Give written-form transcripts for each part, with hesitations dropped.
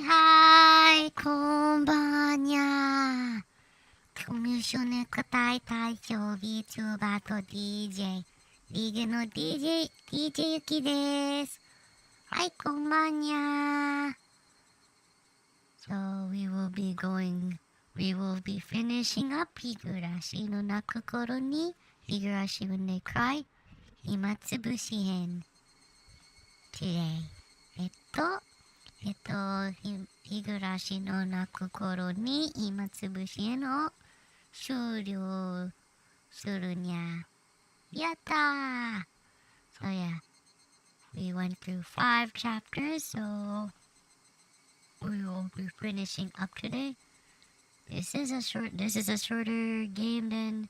はい、こんばんにゃ。コミュ障ネクタイ隊長 VTuber と DJ リーグの DJ ゆきです。はい、こんばんにゃ。So we will be finishing up ひぐらしのなく頃に Higurashi when they cry 暇潰し編 today。ひぐらしのなく頃に暇つぶしを終了するにゃ。やったー So yeah, we went through 5 chapters, so we will be finishing up today. This is a shorter game than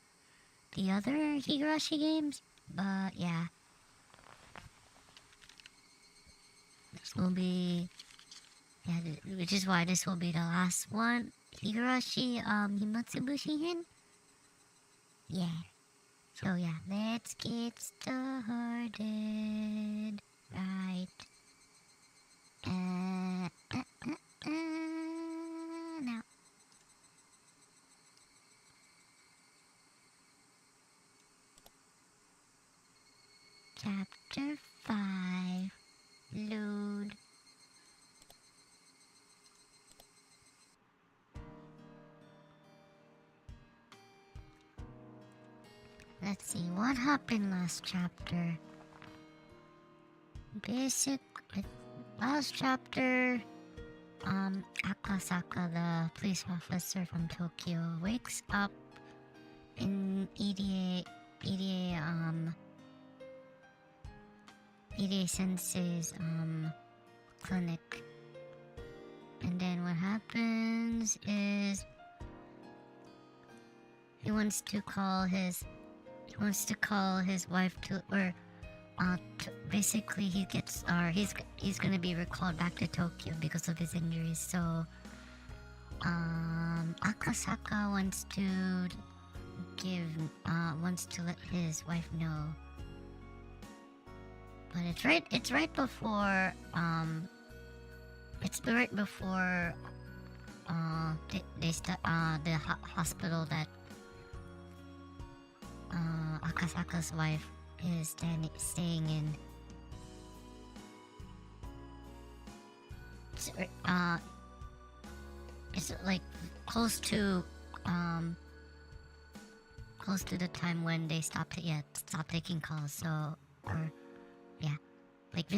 the other Higurashi games, but yeah. This will be which is why this will be the last one. Higurashi, Himatsubushi-hen? Yeah. So yeah, let's get started. Right. Now. Chapter 5. Load. Let's see, what happened last chapter? Last chapter, Akasaka, the police officer from Tokyo, wakes up in Irie Sensei's, clinic. And then what happens is he wants to call his wife to, or basically he's gonna be recalled back to Tokyo because of his injuries. So Akasaka wants to let his wife know, but it's right before the hospital that Akasaka's wife is staying in. It's like close to the time when they stop taking calls. So, or yeah, like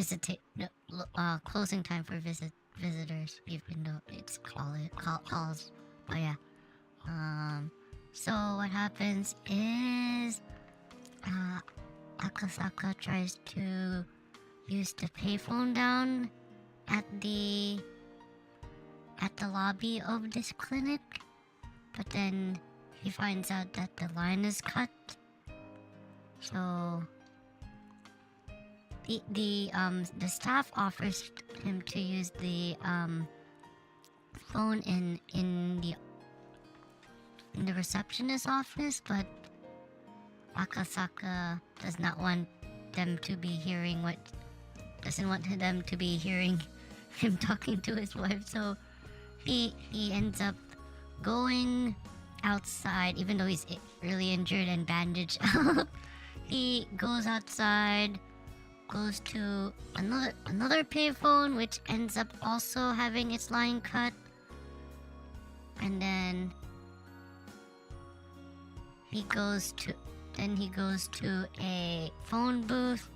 closing time for visitors, even though it's calls. But yeah, so what happens is Akasaka tries to use the payphone down at the lobby of this clinic, but then he finds out that the line is cut. So the staff offers him to use the phone in the receptionist's office, but Akasaka doesn't want them to be hearing him talking to his wife, so he ends up going outside, even though he's really injured and bandaged up. He goes outside, goes to another payphone, which ends up also having its line cut, and then he goes to a phone booth.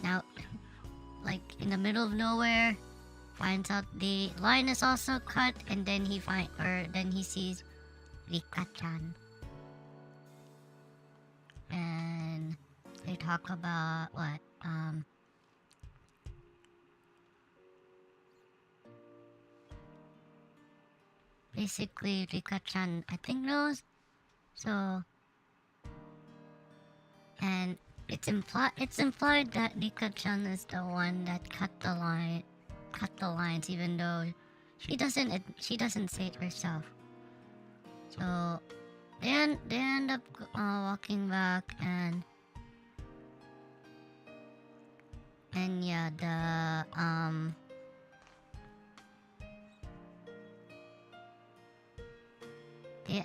Now, like in the middle of nowhere, finds out the line is also cut, and then he sees Rika-chan, and they talk about what basically Rika-chan I think knows. So, and it's implied that Rika-chan is the one that cut the lines, even though she doesn't say it herself. So they end up walking back, and yeah,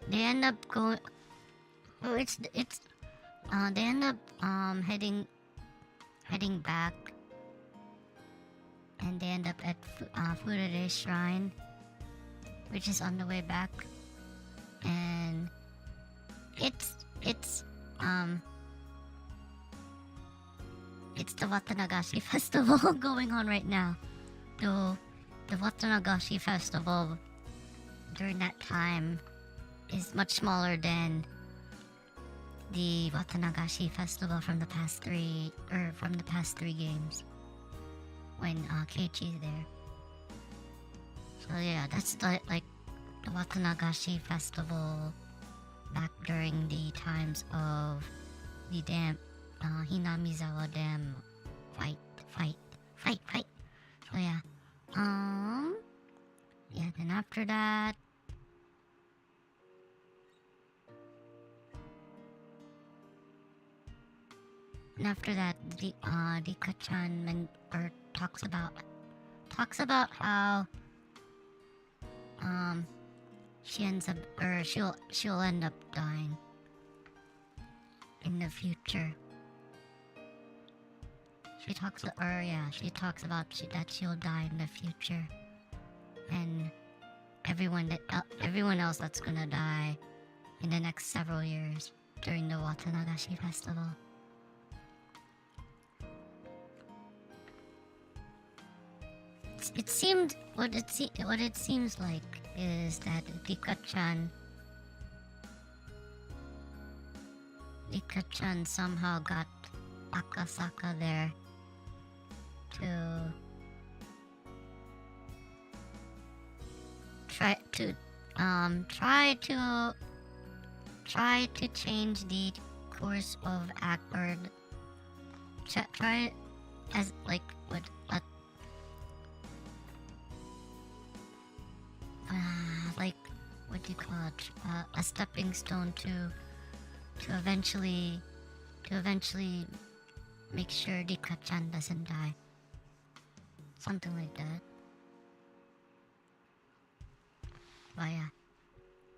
they end up going. Oh, they end up heading back, and they end up at Furure's shrine, which is on the way back, and it's the Watanagashi festival going on right now. Though the Watanagashi festival during that time is much smaller than the Watanagashi festival from the past three games when Keiichi's there. So yeah, that's the Watanagashi festival back during the times of the dam, Hinamizawa Dam fight. So yeah, then after that, the Rika-chan talks about how she ends up, or she'll end up dying in the future. She talks about that she'll die in the future, and everyone else that's gonna die in the next several years during the Watanagashi festival. It seemed what it seems like is that Rika-chan somehow got Akasaka there to try to change the course of try as like what what do you call it? A stepping stone to eventually make sure Rika-chan doesn't die. Something like that. But yeah.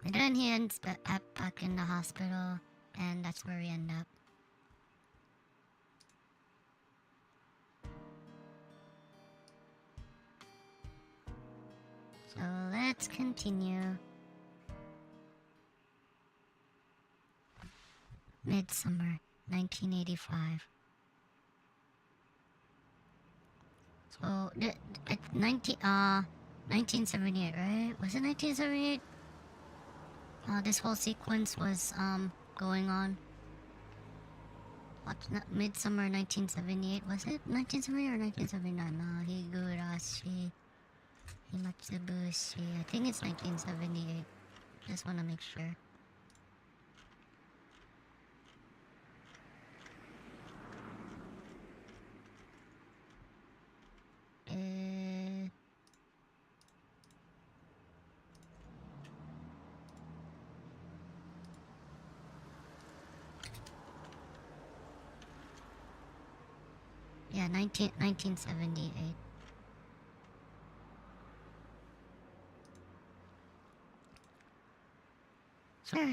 And then he ends back in the hospital, and that's where we end up. So let's continue. Midsummer, 1985. So, 1978, right? Was it 1978? This whole sequence was going on. Midsummer 1978, was it? 1978 or 1979? Higurashi, Himatsubushi. I think it's 1978. Just want to make sure. Yeah, 1978.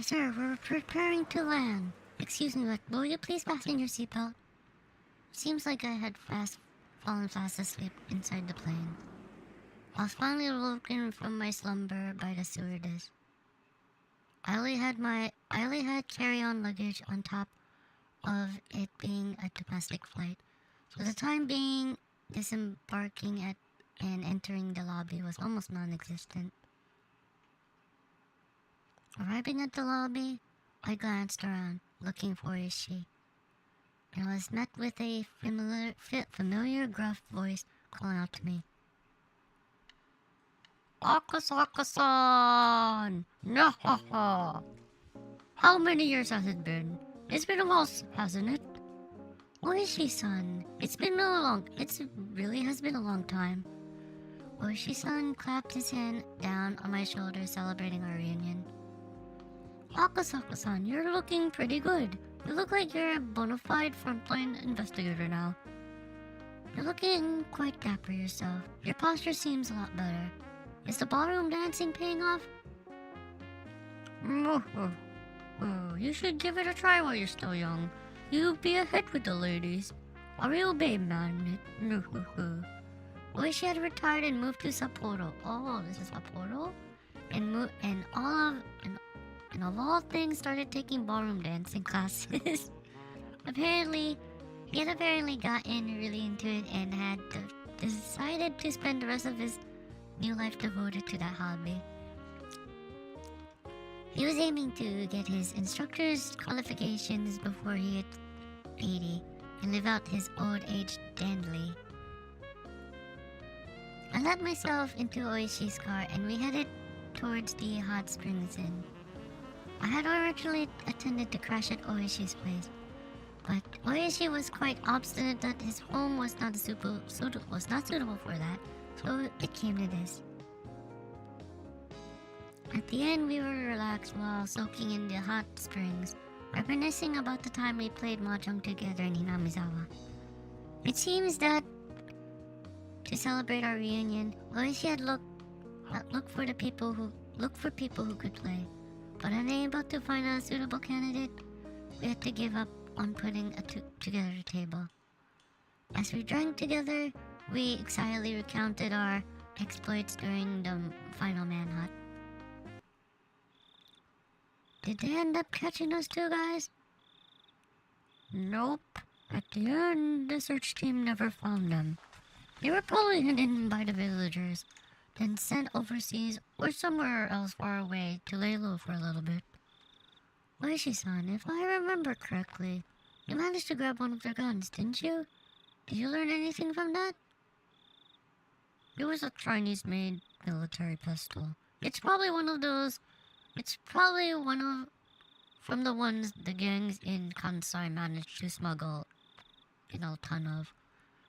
Sir, we're preparing to land. Excuse me, but will you please fasten your seatbelt? Seems like I had fallen fast asleep inside the plane. I was finally awoken from my slumber by the stewardess. I only had carry-on luggage on top of it being a domestic flight. For the time being, disembarking at and entering the lobby was almost non-existent. Arriving at the lobby, I glanced around, looking for Ishii, and I was met with a familiar gruff voice calling out to me. Akasaka-san! Nahaha! How many years has it been? It's been a while, hasn't it? Oishi-san, it really has been a long time. Oishi-san clapped his hand down on my shoulder, celebrating our reunion. Akasaka-san, you're looking pretty good. You look like you're a bona fide frontline investigator now. You're looking quite dapper yourself. Your posture seems a lot better. Is the ballroom dancing paying off? You should give it a try while you're still young. You'd be a hit with the ladies. A real babe magnet. Wish she had retired and moved to Sapporo. Oh, this is Sapporo? And of all things started taking ballroom dancing classes. He had apparently gotten really into it and had decided to spend the rest of his new life devoted to that hobby. He was aiming to get his instructor's qualifications before he hit 80 and live out his old age dandly. I let myself into Oishi's car and we headed towards the hot springs inn. I had originally intended to crash at Oishi's place, but Oishi was quite obstinate that his home was not suitable for that, so it came to this. At the end, we were relaxed while soaking in the hot springs, reminiscing about the time we played mahjong together in Hinamizawa. It seems that to celebrate our reunion, Oishi had looked for people who could play, but unable to find a suitable candidate, we had to give up on putting together a table. As we drank together, we excitedly recounted our exploits during the final manhunt. Did they end up catching us two guys? Nope. At the end, the search team never found them. They were probably hidden by the villagers, then sent overseas or somewhere else far away to lay low for a little bit. Oishi-san, if I remember correctly, you managed to grab one of their guns, didn't you? Did you learn anything from that? It was a Chinese-made military pistol. It's probably one from the ones the gangs in Kansai managed to smuggle, a ton of.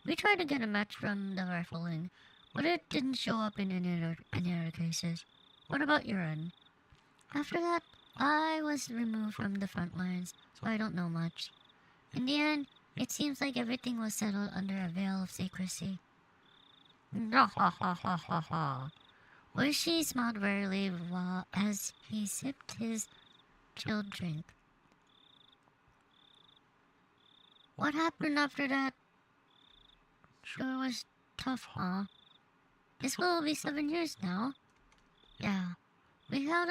We tried to get a match from the rifling, but it didn't show up in any other cases. What about your end? After that, I was removed from the front lines, so I don't know much. In the end, it seems like everything was settled under a veil of secrecy. Oishi smiled wearily while as he sipped his chilled drink. What happened after that? Sure was tough, huh? This will be 7 years now. Yeah, we held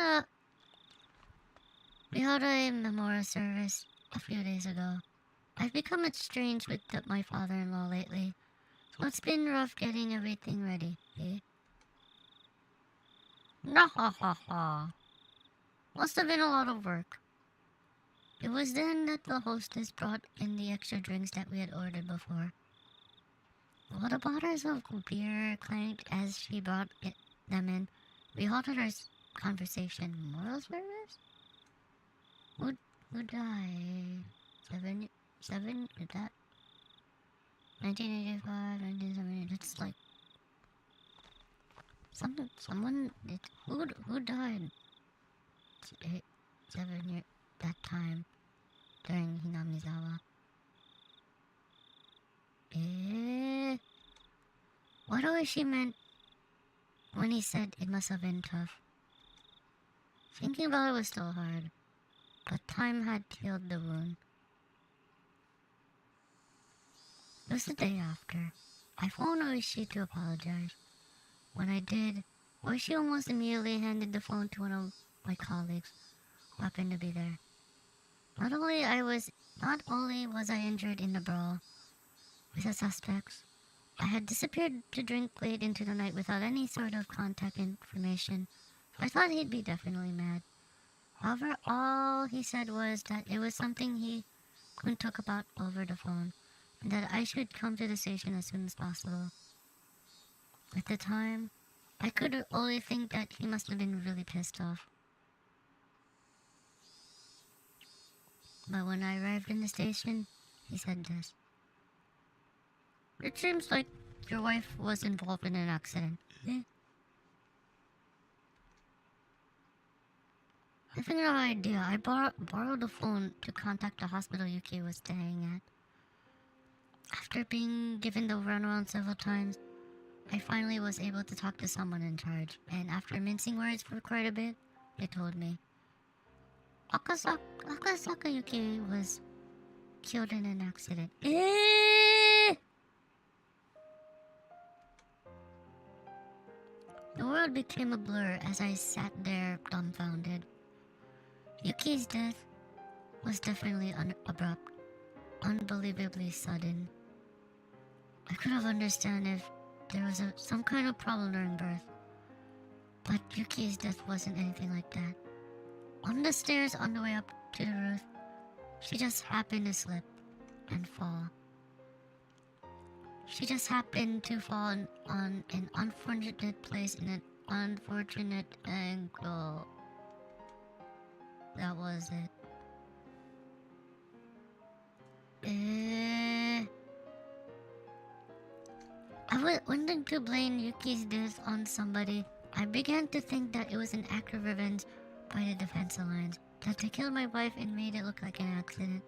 a memorial service a few days ago. I've become estranged with my father-in-law lately, so it's been rough getting everything ready, eh? Must have been a lot of work. It was then that the hostess brought in the extra drinks that we had ordered before. While the bottles of beer clanked as she brought them in, we halted our conversation. Moral service? Who died? Seven? Is that? 1985, 1970, that's like... Someone... Who died? 7 years... that time. During Hinamizawa. What Oishi meant when he said it must have been tough. Thinking about it was still hard, but time had healed the wound. It was the day after. I phoned Oishi to apologize. When I did, Oishi almost immediately handed the phone to one of my colleagues who happened to be there. Not only was I injured in the brawl with the suspects, I had disappeared to drink late into the night without any sort of contact information. I thought he'd be definitely mad. However, all he said was that it was something he couldn't talk about over the phone, and that I should come to the station as soon as possible. At the time, I could only think that he must have been really pissed off. But when I arrived in the station, he said this. It seems like your wife was involved in an accident. Eh? Having no idea, I borrowed the phone to contact the hospital Yuki was staying at. After being given the runaround several times, I finally was able to talk to someone in charge, and after mincing words for quite a bit, they told me, Akasaka Yuki was killed in an accident. The world became a blur as I sat there dumbfounded. Yuki's death was definitely abrupt, unbelievably sudden. I could have understood if there was some kind of problem during birth, but Yuki's death wasn't anything like that. On the stairs on the way up to the roof, she just happened to slip and fall. She just happened to fall on an unfortunate place in an unfortunate angle. That was it. I was wanting to blame Yuki's death on somebody. I began to think that it was an act of revenge by the Defense Alliance, that they killed my wife and made it look like an accident.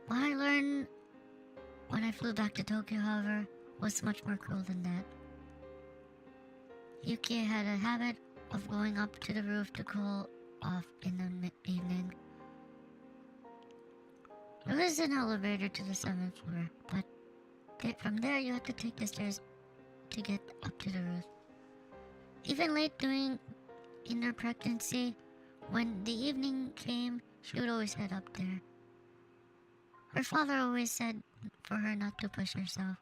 What I learned when I flew back to Tokyo, however, was much more cruel than that. Yuki had a habit of going up to the roof to cool off in the evening. There was an elevator to the 7th floor, but from there you had to take the stairs to get up to the roof. Even late in her pregnancy, when the evening came, she would always head up there. Her father always said for her not to push herself.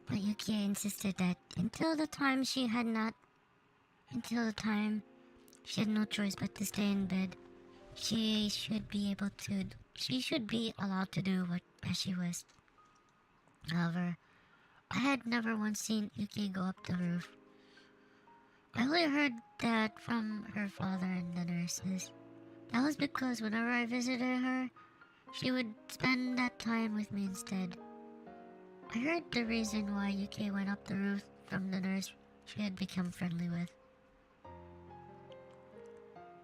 But Yuki insisted that until the time she had no choice but to stay in bed, she should be allowed to do as she wished. However, I had never once seen Yuki go up the roof. I only heard that from her father and the nurses. That was because whenever I visited her, she would spend that time with me instead. I heard the reason why Yuki went up the roof from the nurse she had become friendly with.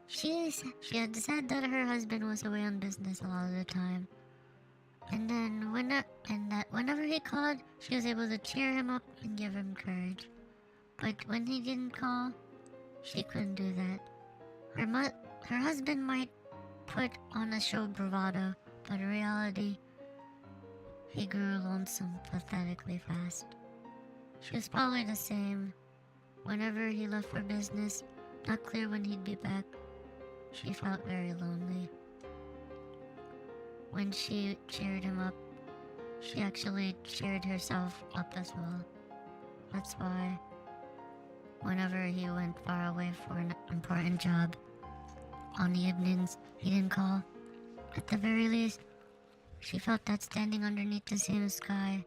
She had said that her husband was away on business a lot of the time, and that whenever he called, she was able to cheer him up and give him courage. But when he didn't call, she couldn't do that. Her husband might put on a show bravado, but in reality, he grew lonesome pathetically fast. She was probably the same. Whenever he left for business, not clear when he'd be back, she felt very lonely. When she cheered him up, she actually cheered herself up as well. That's why, whenever he went far away for an important job, on the evenings he didn't call. At the very least, she felt that standing underneath the same sky,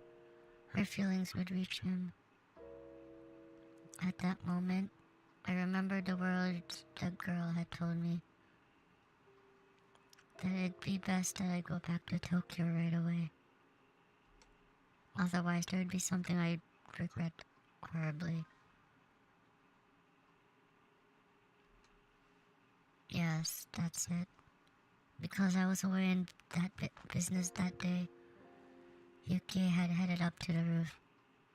her feelings would reach him. At that moment, I remembered the words the girl had told me. That it'd be best that I go back to Tokyo right away. Otherwise, there would be something I'd regret horribly. Yes, that's it. Because I was away in that business that day, Yuki had headed up to the roof.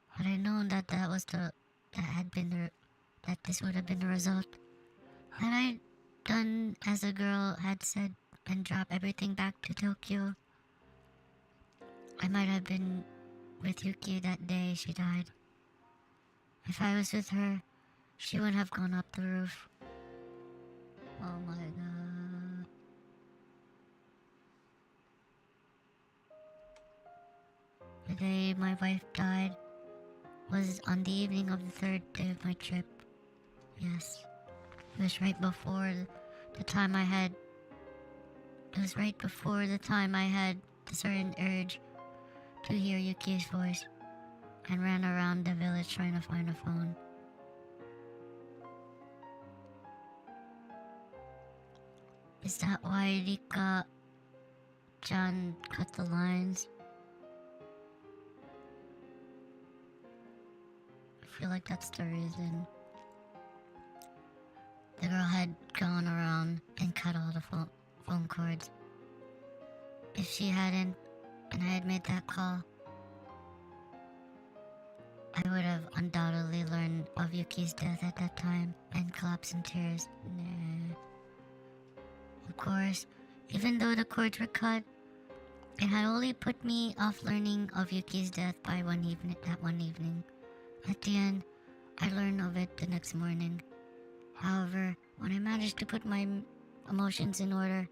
Had I known that this would have been the result, had I done as the girl had said and dropped everything back to Tokyo, I might have been with Yuki that day she died. If I was with her, she wouldn't have gone up the roof. Oh my god. The day my wife died was on the evening of the 3rd day of my trip. Yes, it was right before the time I had the certain urge to hear Yuki's voice and ran around the village trying to find a phone. Is that why Rika-chan cut the lines? I feel like that's the reason. The girl had gone around and cut all the phone cords. if she hadn't and I had made that call, I would have undoubtedly learned of Yuki's death at that time and collapsed in tears. Nah. Of course, even though the cords were cut, it had only put me off learning of Yuki's death by that one evening. At the end, I learned of it the next morning. However, when I managed to put my emotions in order,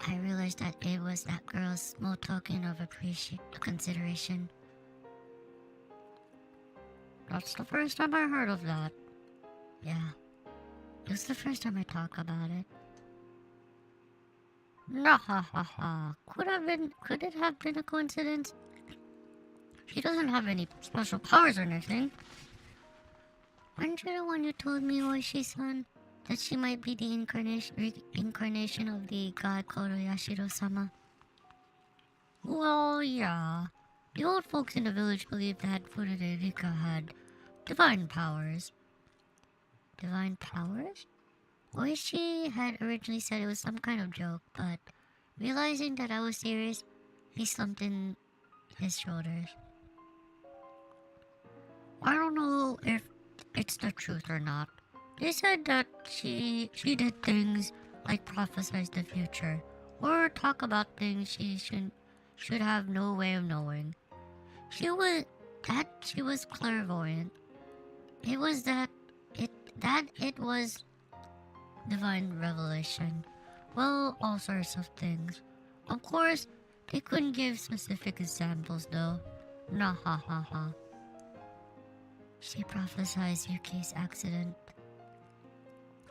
I realized that it was that girl's small token of consideration. That's the first time I heard of that. Yeah, it was the first time I talk about it. Nah, ha ha ha. Could it have been a coincidence? She doesn't have any special powers or anything. Aren't you the one who told me, Oishi-san, that she might be the incarnation of the god Koro-yashiro-sama? Well, yeah. The old folks in the village believed that Fururerika had divine powers. Divine powers? Oishi had originally said it was some kind of joke, but realizing that I was serious, he slumped in his shoulders. I don't know if it's the truth or not. They said that she did things like prophesize the future, or talk about things she should have no way of knowing. She was clairvoyant. It was it was divine revelation. Well, all sorts of things. Of course, they couldn't give specific examples though. Nah ha ha ha. She prophesied Yuki's accident.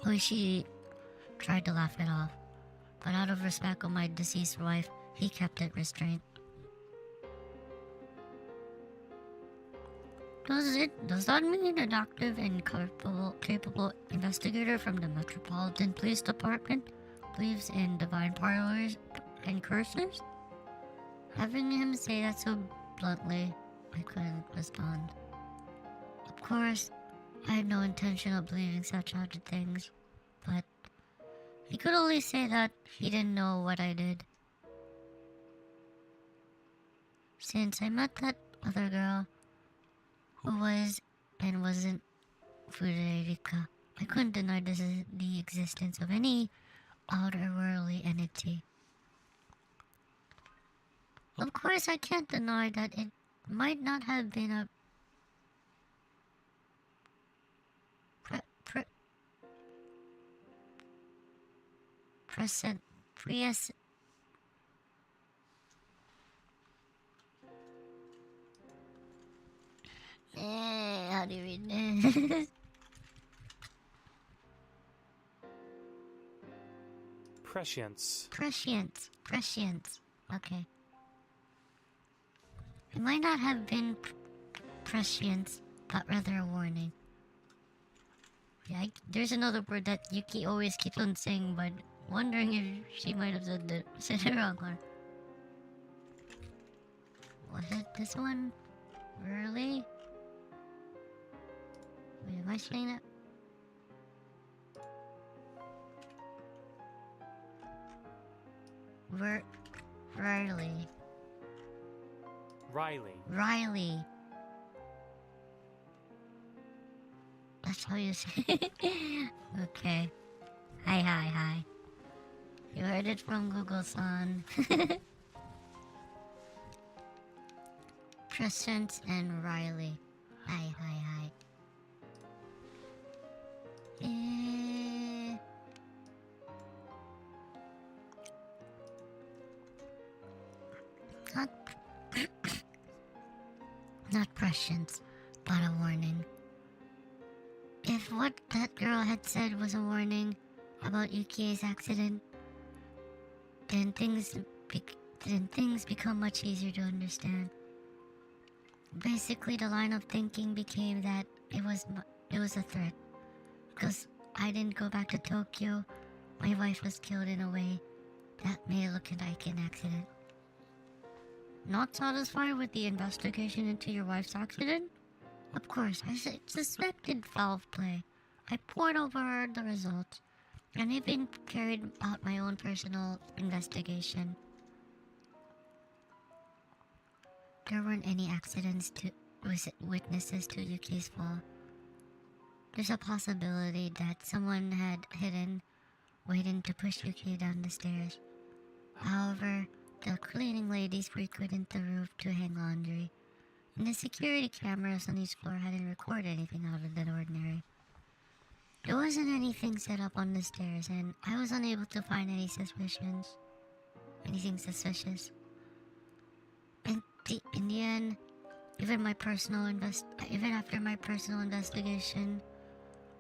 Oishi tried to laugh it off, but out of respect of my deceased wife, he kept it restrained. Does that mean an active and capable investigator from the Metropolitan Police Department believes in divine powers and curses? Having him say that so bluntly, I couldn't respond. Of course, I had no intention of believing such odd things, but he could only say that he didn't know what I did. Since I met that other girl, who was and wasn't Fururerika, I couldn't deny the existence of any outer-worldly entity. Of course, I can't deny that it might not have been a how do you read this? Prescience. Prescience. Okay. It might not have been prescience, but rather a warning. Yeah, there's another word that Yuki always keeps on saying, but wondering if she might have said it wrong. Or was it this one? Really? Wait, am I saying that? Riley. That's how you say it? Okay. Hi. You heard it from Google-san. Prescience and Riley. Hi. Not prescience, but a warning. If what that girl had said was a warning about Yuki's accident, then things become much easier to understand. Basically, the line of thinking became that it was a threat. Because I didn't go back to Tokyo, my wife was killed in a way that made it look like an accident. Not satisfied with the investigation into your wife's accident? Of course, I suspected foul play. I poured over the results, and even carried out my own personal investigation. there weren't any accidents to witnesses to Yuki's fall. There's a possibility that someone had hidden, waiting to push Yuki down the stairs. However, the cleaning ladies frequented the roof to hang laundry, and the security cameras on each floor hadn't recorded anything out of the ordinary. There wasn't anything set up on the stairs, and I was unable to find anything suspicious. In the end, even after my personal investigation,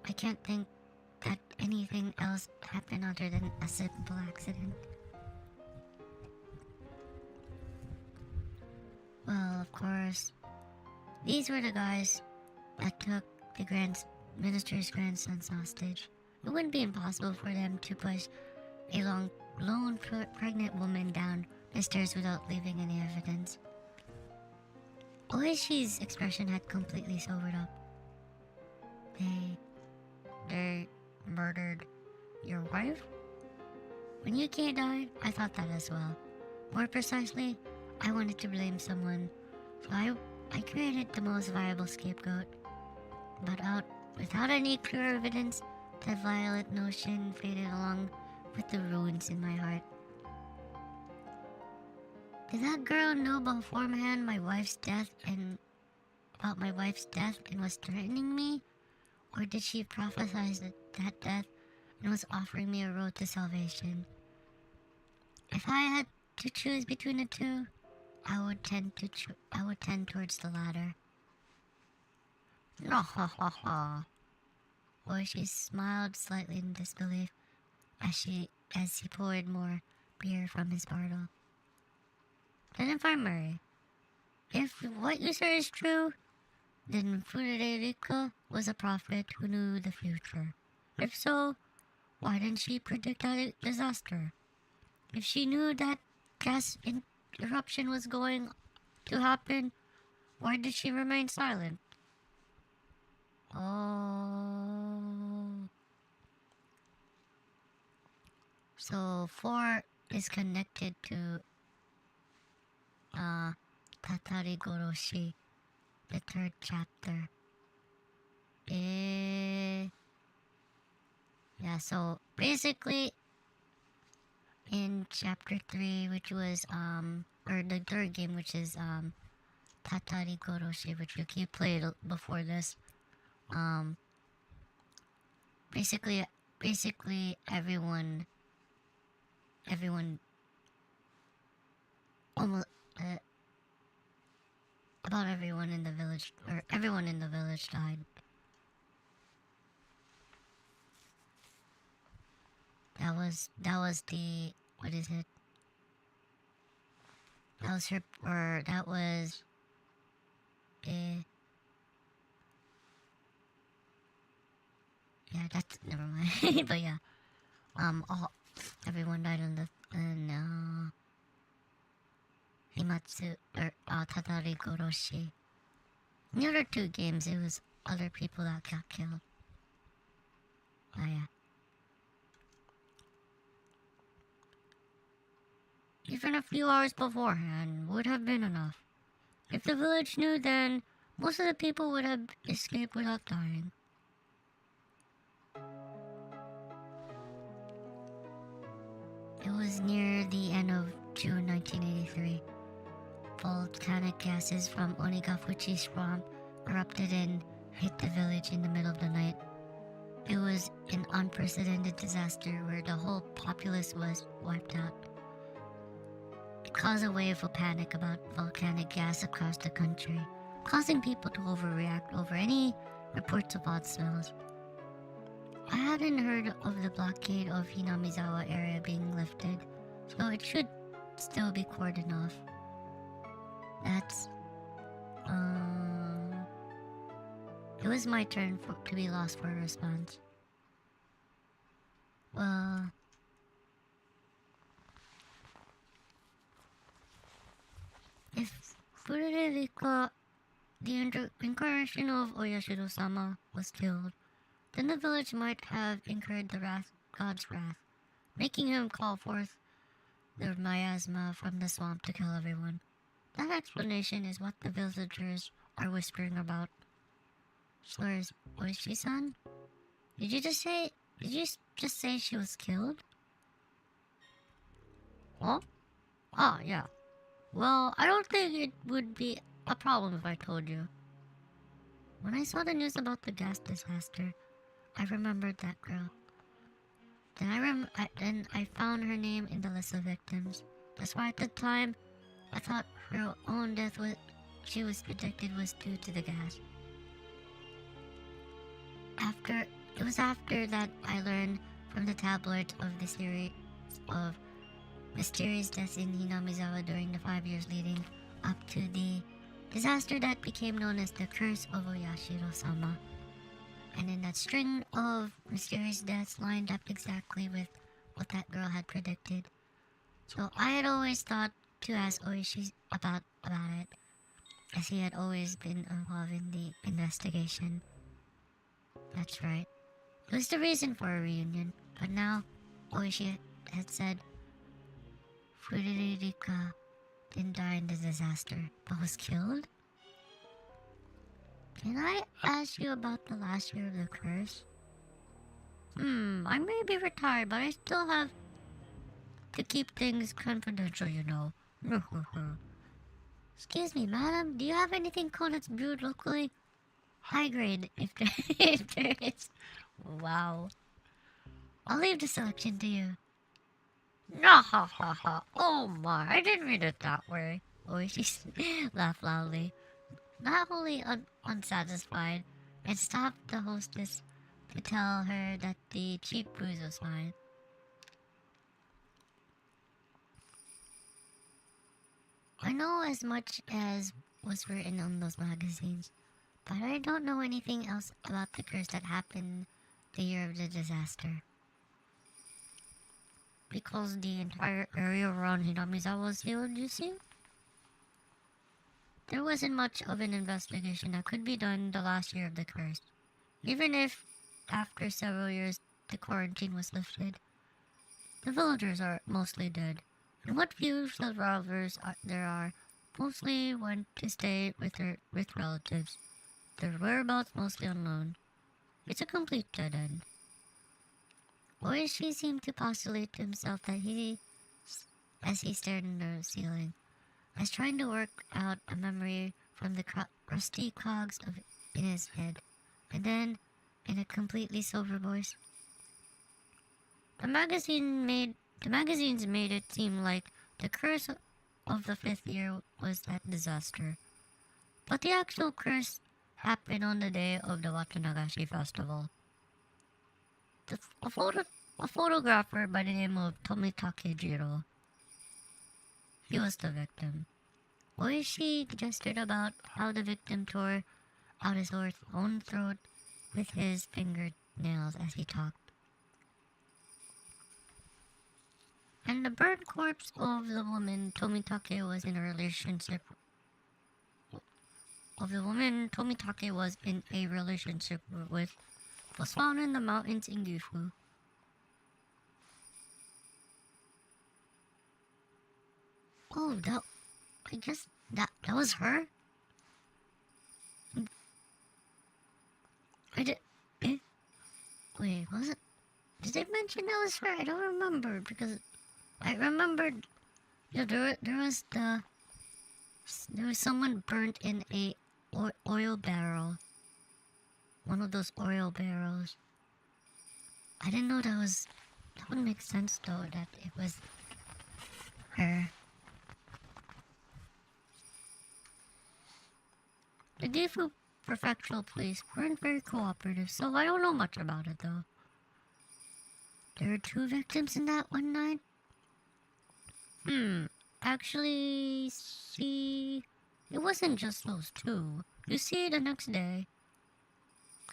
I can't think that anything else happened other than a simple accident. Well, of course, these were the guys that took the minister's grandson's hostage. It wouldn't be impossible for them to push a lone pregnant woman down the stairs without leaving any evidence. Oishi's expression had completely sobered up. They murdered your wife? When Yuki died, I thought that as well. More precisely, I wanted to blame someone, so I created the most viable scapegoat. But without any clear evidence, that violet notion faded along with the ruins in my heart. Did that girl know beforehand about my wife's death and was threatening me? Or did she prophesize that death and was offering me a road to salvation? If I had to choose between the two, I would tend towards the latter. Oishi smiled slightly in disbelief as he poured more beer from his bottle. Then infirmary. If what you say is true, then Fuderica was a prophet who knew the future. If so, why didn't she predict that disaster? If she knew that gas eruption was going to happen, why did she remain silent? Oh. So 4 is connected to Tatari Goroshi, the 3rd chapter. Yeah, so basically in chapter 3, which was or the 3rd game, which is Tatari Goroshi, which Yuki played before this, basically everyone almost about everyone in the village, or everyone in the village died. That was the, what is it? That was her, or that was yeah, that's, never mind. But yeah, everyone died in Tatari Goroshi. In the other 2 games, it was other people that got killed. Oh yeah. Even a few hours beforehand would have been enough. If the village knew, then most of the people would have escaped without dying. It was near the end of June 1983. Volcanic gases from Onigafuchi's swamp erupted and hit the village in the middle of the night. It was an unprecedented disaster where the whole populace was wiped out. It caused a wave of panic about volcanic gas across the country, causing people to overreact over any reports of odd smells. I hadn't heard of the blockade of Hinamizawa area being lifted, so it should still be cordoned off. That's, it was my turn to be lost for a response. Well, if Fururika, the incarnation of Oyashiro-sama, was killed, then the village might have incurred God's wrath, making him call forth the miasma from the swamp to kill everyone. That explanation is what the villagers are whispering about. So is Oishi-san? Did you just say she was killed? Huh? Ah, yeah. Well, I don't think it would be a problem if I told you. When I saw the news about the gas disaster, I remembered that girl. Then I found her name in the list of victims. That's why at the time, I thought her own death she was predicted was due to the gas. It was after that I learned from the tabloids of the series of mysterious deaths in Hinamizawa during the 5 years leading up to the disaster that became known as the Curse of Oyashiro-sama. And in that string of mysterious deaths lined up exactly with what that girl had predicted. So I had always thought to ask Oishi about it, as he had always been involved in the investigation. That's right. It was the reason for a reunion, but now Oishi had said Furirika didn't die in the disaster, but was killed? Can I ask you about the last year of the curse? I may be retired, but I still have to keep things confidential, you know. Excuse me, madam, do you have anything cold that's brewed locally? High grade, if there is. Wow. I'll leave the selection to you. No, ha ha ha. Oh my, I didn't read it that way. Oishi laughed loudly, not wholly unsatisfied, and stopped the hostess to tell her that the cheap booze was fine. I know as much as was written on those magazines, but I don't know anything else about the curse that happened the year of the disaster. Because the entire area around Hinamizawa was healed, you see? There wasn't much of an investigation that could be done the last year of the curse. Even if, after several years, the quarantine was lifted. The villagers are mostly dead, and what few survivors there are mostly went to stay with relatives. Their whereabouts mostly unknown. It's a complete dead end. Oishi seemed to postulate to himself that as he stared in the ceiling, as trying to work out a memory from the rusty cogs in his head, and then, in a completely sober voice, the magazines made it seem like the curse of the 5th year was that disaster. But the actual curse happened on the day of the Watanagashi festival. A photographer by the name of Tomitake Jiro. He was the victim. Oishi gestured about how the victim tore out his own throat with his fingernails as he talked. And the burnt corpse of the woman Tomitake was in a relationship with was found in the mountains in Gifu. Oh, I guess that was her? Wait, was it? Did they mention that was her? I don't remember, because I remembered, there was someone burnt in a oil barrel. One of those oil barrels. I didn't know that would make sense though, that it was her. The Gifu Prefectural Police weren't very cooperative, so I don't know much about it though. There were 2 victims in that one night? Actually, see, it wasn't just those 2. You see, the next day,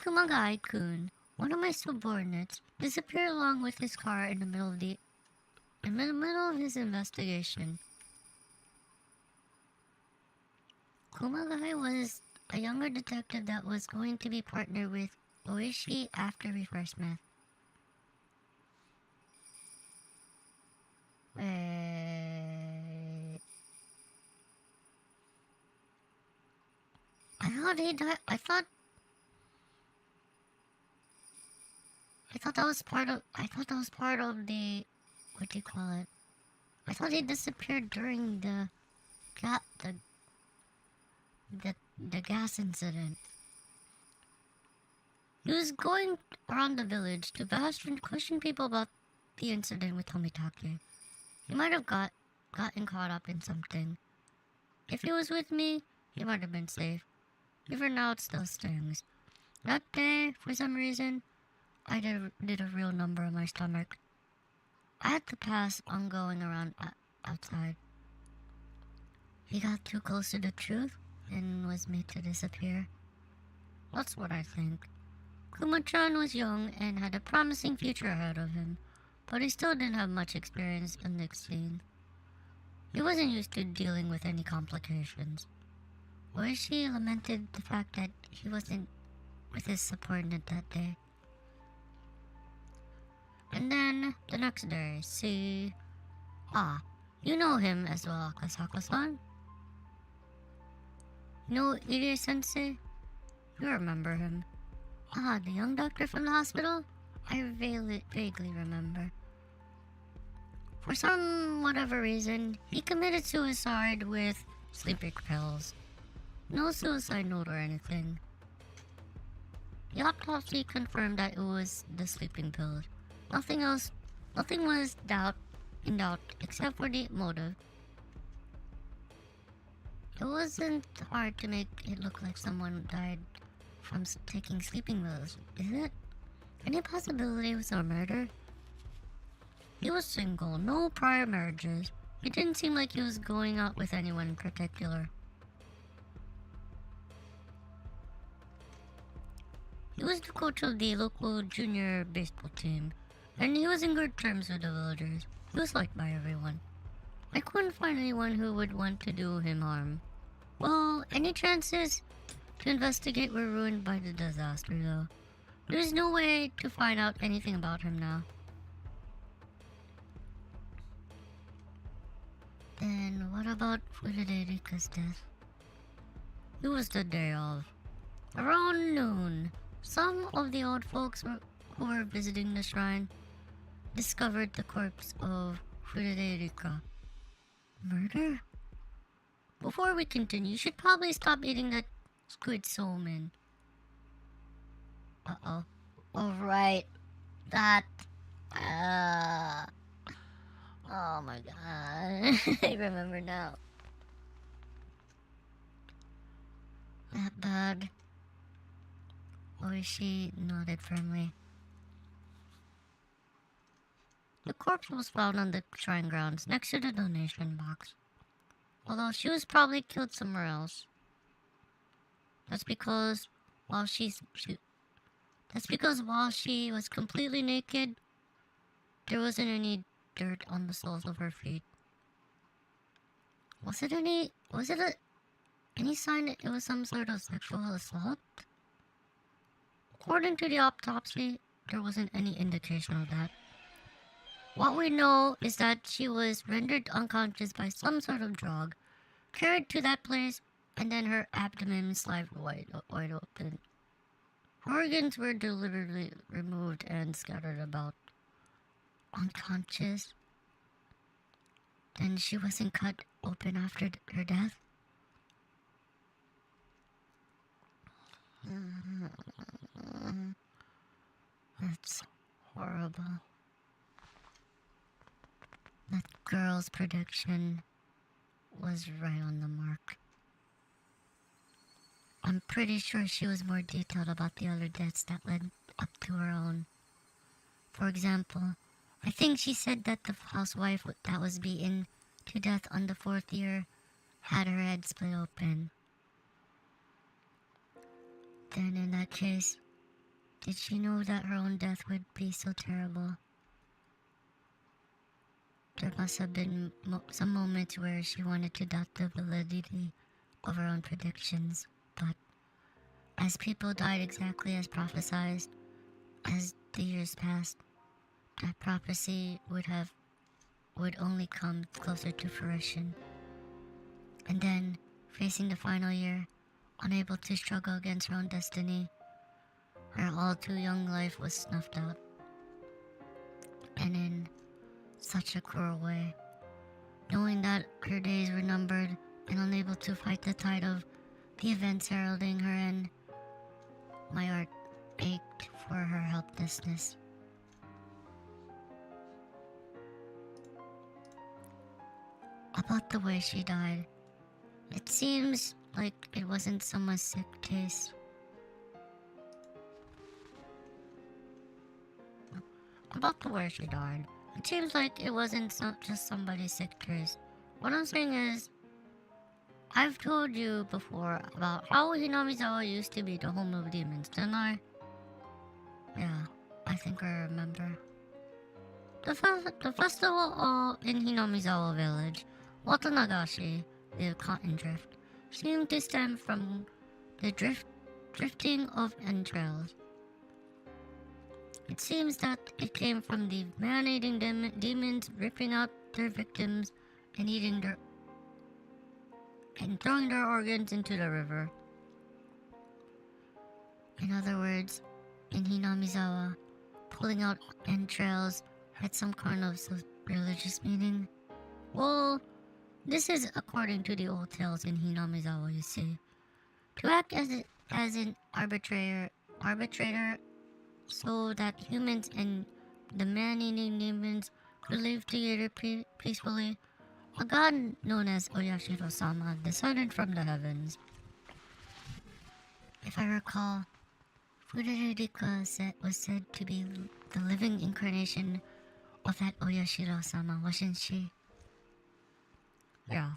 Kumagai-kun, one of my subordinates, disappeared along with his car in the middle of his investigation. Kumagai was a younger detective that was going to be partnered with Oishi after we first met. I thought he died. I thought that was part of. I thought that was part of the. What do you call it? I thought he disappeared during the gas incident. He was going around the village to bash and question people about the incident with Tomitake. He might have gotten caught up in something. If he was with me, he might have been safe. Even now, it still stings. That day, for some reason, I did a real number on my stomach. I had to pass on going around outside. He got too close to the truth and was made to disappear. That's what I think. Kuma-chan was young and had a promising future ahead of him, but he still didn't have much experience in the scene. He wasn't used to dealing with any complications. Oishi lamented the fact that he wasn't with his subordinate that day. And then, the next day, you know him as well, Akasaka-san? You know Irie-sensei? You remember him. The young doctor from the hospital? I vaguely remember. For whatever reason, he committed suicide with sleeping pills. No suicide note or anything. The autopsy confirmed that it was the sleeping pills. Nothing was in doubt except for the motive. It wasn't hard to make it look like someone died from taking sleeping pills, is it? Any possibility it was a murder? He was single, no prior marriages. It didn't seem like he was going out with anyone in particular. He was the coach of the local junior baseball team, and he was in good terms with the villagers. He was liked by everyone. I couldn't find anyone who would want to do him harm. Well, any chances to investigate were ruined by the disaster, though. There's no way to find out anything about him now. Then what about Furederika's death? It was the day of. Around noon, some of the old folks who were visiting the shrine discovered the corpse of Furederika. Murder? Before we continue, you should probably stop eating that squid somen. Uh-oh. Alright. That... Oh my god. I remember now. That bad. Oishi nodded firmly. The corpse was found on the shrine grounds next to the donation box. Although she was probably killed somewhere else. That's because while she was completely naked, there wasn't any dirt on the soles of her feet. Was it any sign that it was some sort of sexual assault? According to the autopsy, there wasn't any indication of that. What we know is that she was rendered unconscious by some sort of drug, carried to that place, and then her abdomen sliced wide open. Organs were deliberately removed and scattered about. Unconscious? Then she wasn't cut open after her death? That's horrible. That girl's prediction was right on the mark. I'm pretty sure she was more detailed about the other deaths that led up to her own. For example, I think she said that the housewife that was beaten to death on the 4th year had her head split open. Then in that case, did she know that her own death would be so terrible? There must have been some moments where she wanted to doubt the validity of her own predictions, but as people died exactly as prophesied, as the years passed, that prophecy would only come closer to fruition. And then, facing the final year, unable to struggle against her own destiny. Her all-too-young life was snuffed out, and in such a cruel way. Knowing that her days were numbered and unable to fight the tide of the events heralding her end, my heart ached for her helplessness. About the way she died, it seems like it wasn't someone's sick taste. About the way she died, it seems like it wasn't just somebody's sick taste. What I'm saying is, I've told you before about how Hinamizawa used to be the home of demons, didn't I? Yeah, I think I remember. The festival in Hinamizawa village, Watanagashi, the cotton drift, seemed to stem from the drifting of entrails. It seems that it came from the man-eating demons ripping out their victims and throwing their organs into the river. In other words, in Hinamizawa, pulling out entrails had some kind of religious meaning. Well, this is according to the old tales in Hinamizawa, you see. To act as an arbitrator so that humans and the man-eating demons could live together peacefully, a god known as Oyashiro-sama descended from the heavens. If I recall, Furirika was said to be the living incarnation of that Oyashiro-sama, wasn't she? Yeah.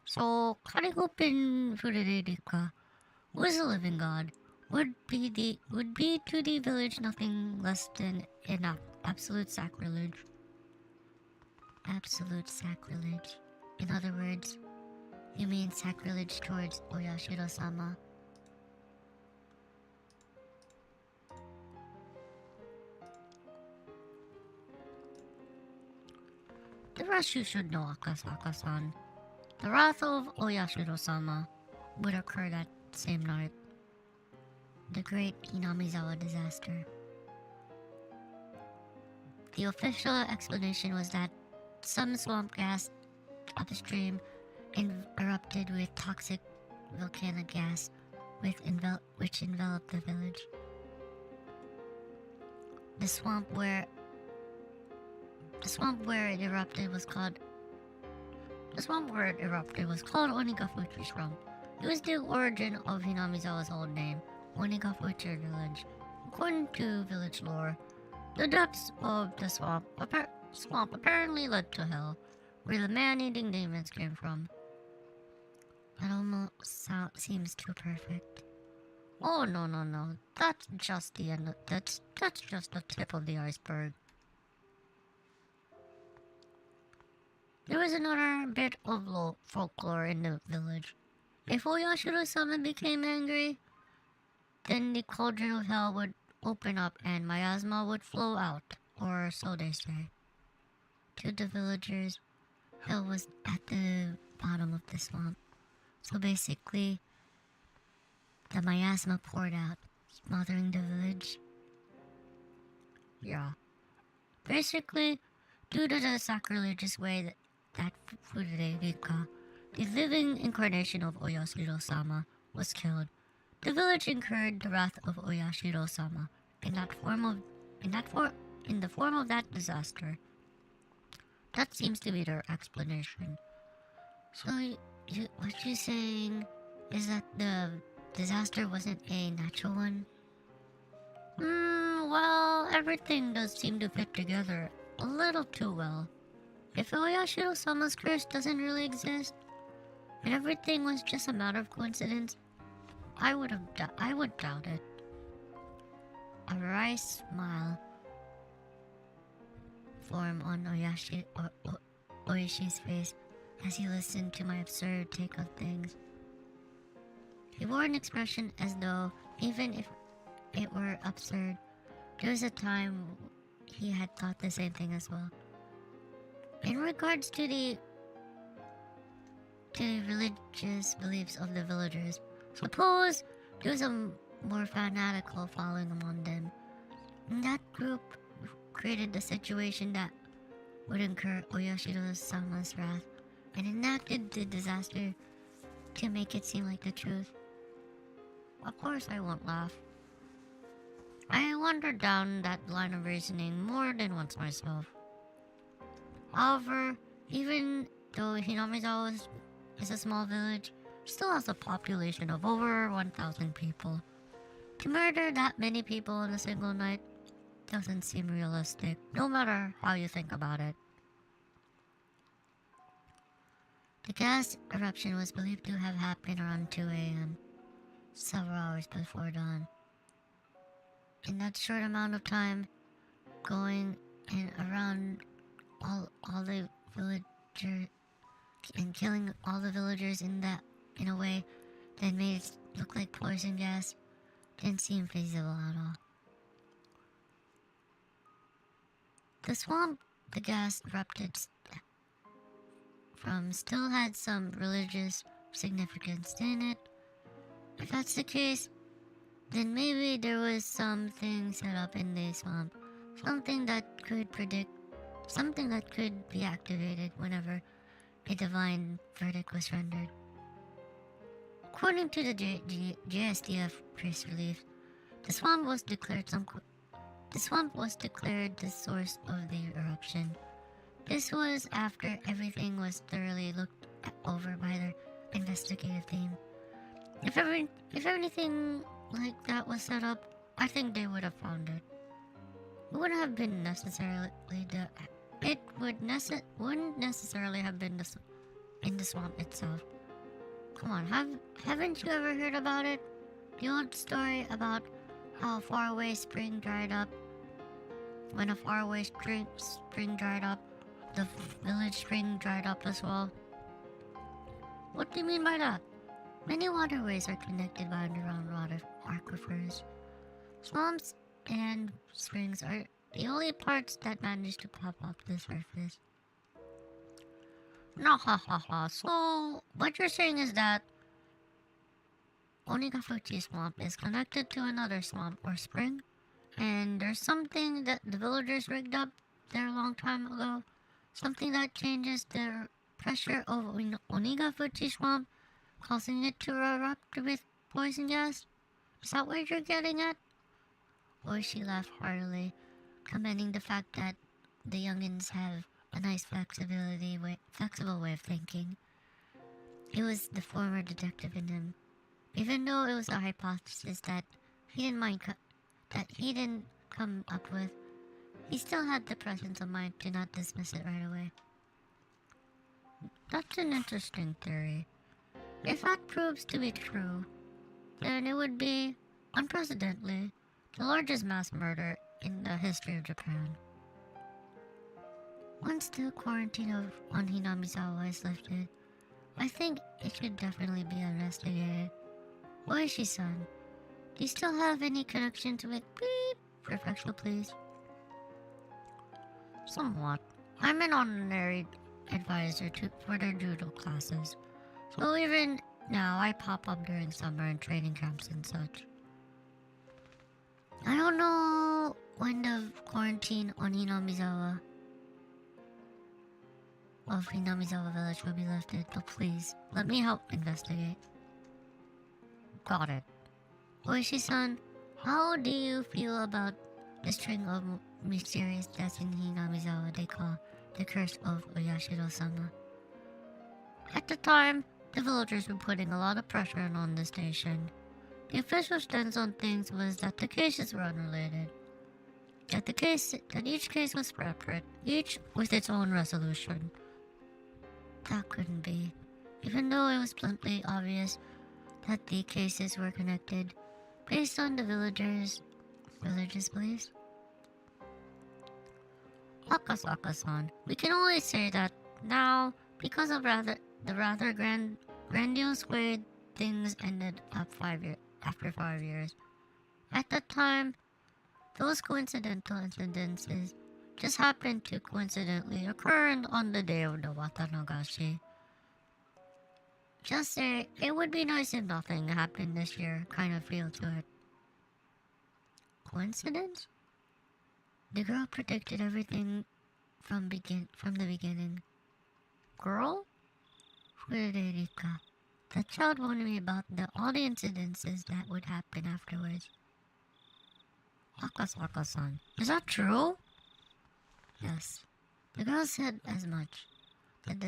So, Karigopin Furirika, who is a living god, would be to the village nothing less than an absolute sacrilege. Absolute sacrilege. In other words, you mean sacrilege towards Oyashiro-sama. The rest you should know, Akasaka-san. The wrath of Oyashiro-sama would occur that same night. The great Hinamizawa disaster. The official explanation was that some swamp gas upstream erupted with toxic volcanic gas which enveloped the village. The swamp where it erupted was called Onigafuchi Swamp. It was the origin of Hinamizawa's old name, Onigafuchi Village. According to village lore, the depths of the swamp apparently led to hell, where the man-eating demons came from. That almost seems too perfect. Oh no! That's just the end. That's just the tip of the iceberg. There was another bit of folklore in the village. If Oyashiro-sama became angry, then the cauldron of hell would open up and miasma would flow out, or so they say. To the villagers, hell was at the bottom of the swamp. So basically, the miasma poured out, smothering the village. Yeah. Basically, due to the sacrilegious way that Furirika, the living incarnation of Oyashiro-sama, was killed, the village incurred the wrath of Oyashiro-sama in the form of that disaster. That seems to be their explanation. So, what you're saying is that the disaster wasn't a natural one? Well, everything does seem to fit together a little too well. If Oyashiro-sama's curse doesn't really exist, and everything was just a matter of coincidence, I would doubt it. A wry smile formed on Oyashi's face as he listened to my absurd take on things. He wore an expression as though, even if it were absurd, there was a time he had thought the same thing as well. In regards to the religious beliefs of the villagers, Suppose there's a more fanatical following among them. And that group created the situation that would incur Oyashiro-sama's wrath and enacted the disaster to make it seem like the truth. Of course I won't laugh. I wandered down that line of reasoning more than once myself. However, even though Hinamizawa is a small village, it still has a population of over 1,000 people. To murder that many people in a single night doesn't seem realistic, no matter how you think about it. The gas eruption was believed to have happened around 2 a.m., several hours before dawn. In that short amount of time, going in around all the villagers and killing all the villagers in a way that made it look like poison gas didn't seem feasible at all. The swamp the gas erupted from still had some religious significance in it. If that's the case, then maybe there was something set up in the swamp, something that could be activated whenever a divine verdict was rendered. According to the JSDF press release, the swamp was declared the source of the eruption. This was after everything was thoroughly looked over by their investigative team. If anything like that was set up, I think they would have found it. It wouldn't have been necessarily wouldn't necessarily have been in the swamp itself. Come on, haven't you ever heard about it? The old story about how a faraway spring dried up. When a faraway spring dried up, the village spring dried up as well. What do you mean by that? Many waterways are connected by underground water aquifers. Swamps and springs are the only parts that manage to pop up the surface. No, ha ha ha. So, what you're saying is that Onigafuchi swamp is connected to another swamp or spring, and there's something that the villagers rigged up there a long time ago, something that changes the pressure of Onigafuchi swamp, causing it to erupt with poison gas? Is that what you're getting at? Oishi laughed heartily, commending the fact that the youngins have a nice flexible way of thinking. It was the former detective in him. Even though it was a hypothesis that he didn't come up with, he still had the presence of mind to not dismiss it right away. That's an interesting theory. If that proves to be true, then it would be, unprecedentedly, the largest mass murder in the history of Japan. Once the quarantine on Hinamizawa is lifted, I think it should definitely be investigated. Oishi-san, do you still have any connection to it? Beep! Prefectural, please. Somewhat. I'm an honorary advisor for their judo classes, so even now I pop up during summer and training camps and such. I don't know when the quarantine on Hinamizawa village will be lifted, but please, let me help investigate. Got it. Oishi-san, how do you feel about the string of mysterious deaths in Hinamizawa they call the curse of Oyashiro-sama? At the time, the villagers were putting a lot of pressure on the station. The official stance on things was that the cases were unrelated. That each case was separate, each with its own resolution. That couldn't be, even though it was bluntly obvious that the cases were connected based on the villagers' beliefs. Akasaka-san, we can only say that now, because of the rather grandiose way things ended up after 5 years. At that time, those coincidental incidences just happened to coincidentally occur on the day of the Watanagashi. just say it would be nice if nothing happened this year kind of feel to it. Coincidence? The girl predicted everything from the beginning. Girl? Frederica. The child warned me about all the incidences that would happen afterwards. Akasaka-san. Is that true? Yes. The girl said as much. That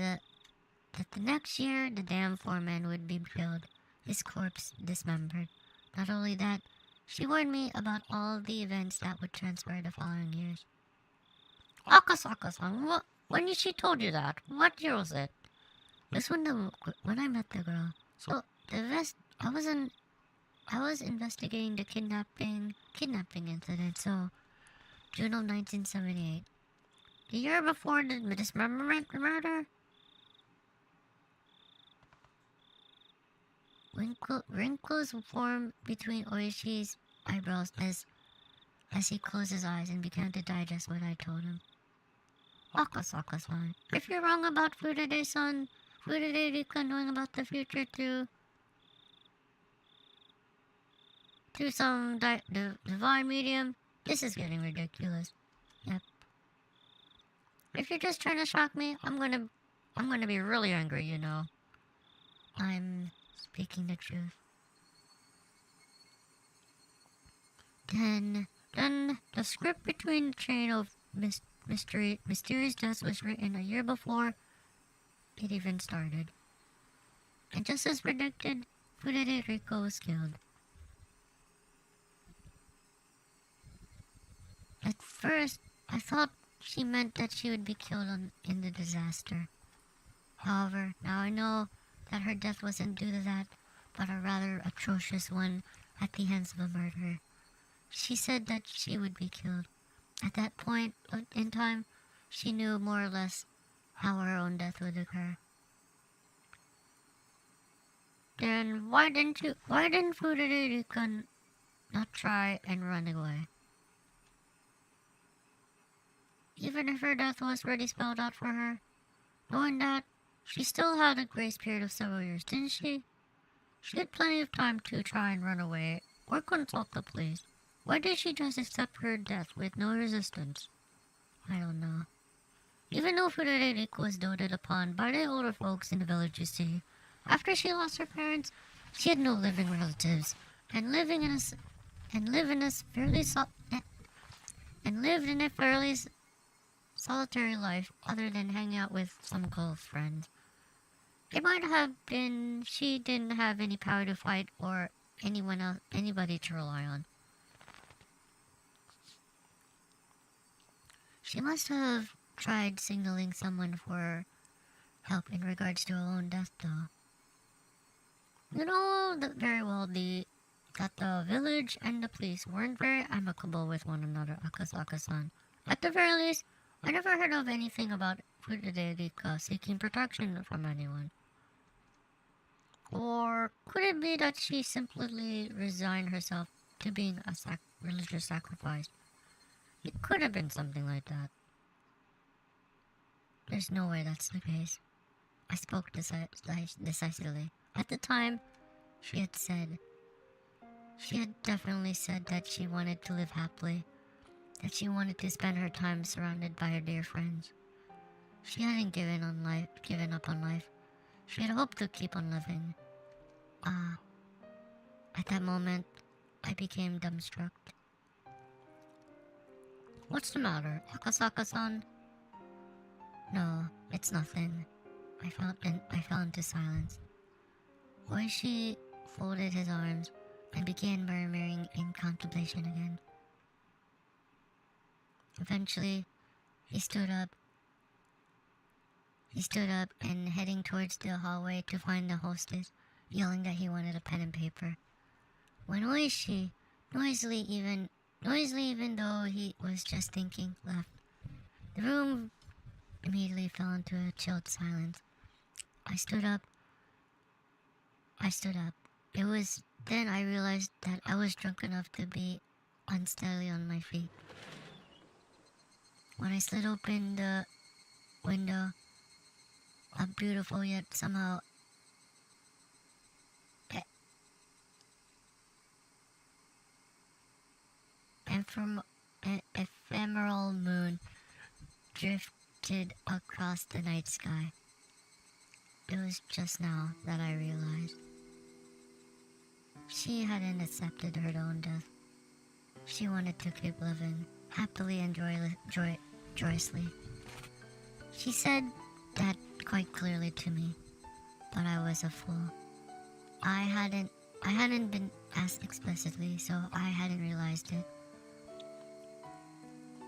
the next year the damn foreman would be killed, his corpse dismembered. Not only that, she warned me about all the events that would transpire the following years. Akasaka-san, when she told you that, what year was it? This when I met the girl. So I was investigating the kidnapping incident. So June of 1978, the year before the dismemberment murder. Wrinkles formed between Oishi's eyebrows as he closed his eyes and began to digest what I told him. Akasaka-san, if you're wrong about Furade-san, Furade-rika knowing about the future through some divine medium, this is getting ridiculous. Yep. If you're just trying to shock me, I'm gonna be really angry, you know. I'm speaking the truth. Then the script between the chain of mysterious deaths was written a year before it even started. And just as predicted, Furade-rika was killed. At first, I thought she meant that she would be killed in the disaster. However, now I know that her death wasn't due to that, but a rather atrocious one at the hands of a murderer. She said that she would be killed. At that point in time, she knew more or less how her own death would occur. Then why didn't Furade-rika not try and run away? Even if her death was already spelled out for her, knowing that, she still had a grace period of several years, didn't she? She had plenty of time to try and run away, or consult the police. Why did she just accept her death with no resistance? I don't know. Even though Furade-rika was doted upon by the older folks in the village, you see, after she lost her parents, she had no living relatives, and lived in a fairly solitary life other than hanging out with some close friends. It might have been she didn't have any power to fight or anybody to rely on. She must have tried signaling someone for help in regards to her own death, though. You know very well that the village and the police weren't very amicable with one another, Akasaka-san. At the very least, I never heard of anything about Furade-rika seeking protection from anyone. Or could it be that she simply resigned herself to being a religious sacrifice? It could have been something like that. There's no way that's the case. I spoke decisively. At the time, she had definitely said that she wanted to live happily, that she wanted to spend her time surrounded by her dear friends. She hadn't given up on life. She had hoped to keep on living. At that moment, I became dumbstruck. What's the matter, Akasaka-san? No, it's nothing. I fell into silence. Oishi folded his arms and began murmuring in contemplation again. Eventually, he stood up and heading towards the hallway to find the hostess, yelling that he wanted a pen and paper. When Oishi, noisily even though he was just thinking, left, the room immediately fell into a chilled silence. I stood up. It was then I realized that I was drunk enough to be unsteadily on my feet. When I slid open the window, a beautiful yet somehow ephemeral moon drifted across the night sky. It was just now that I realized. She hadn't accepted her own death. She wanted to keep living, happily and joyously. She said that quite clearly to me, but I was a fool. I hadn't been asked explicitly, so I hadn't realized it.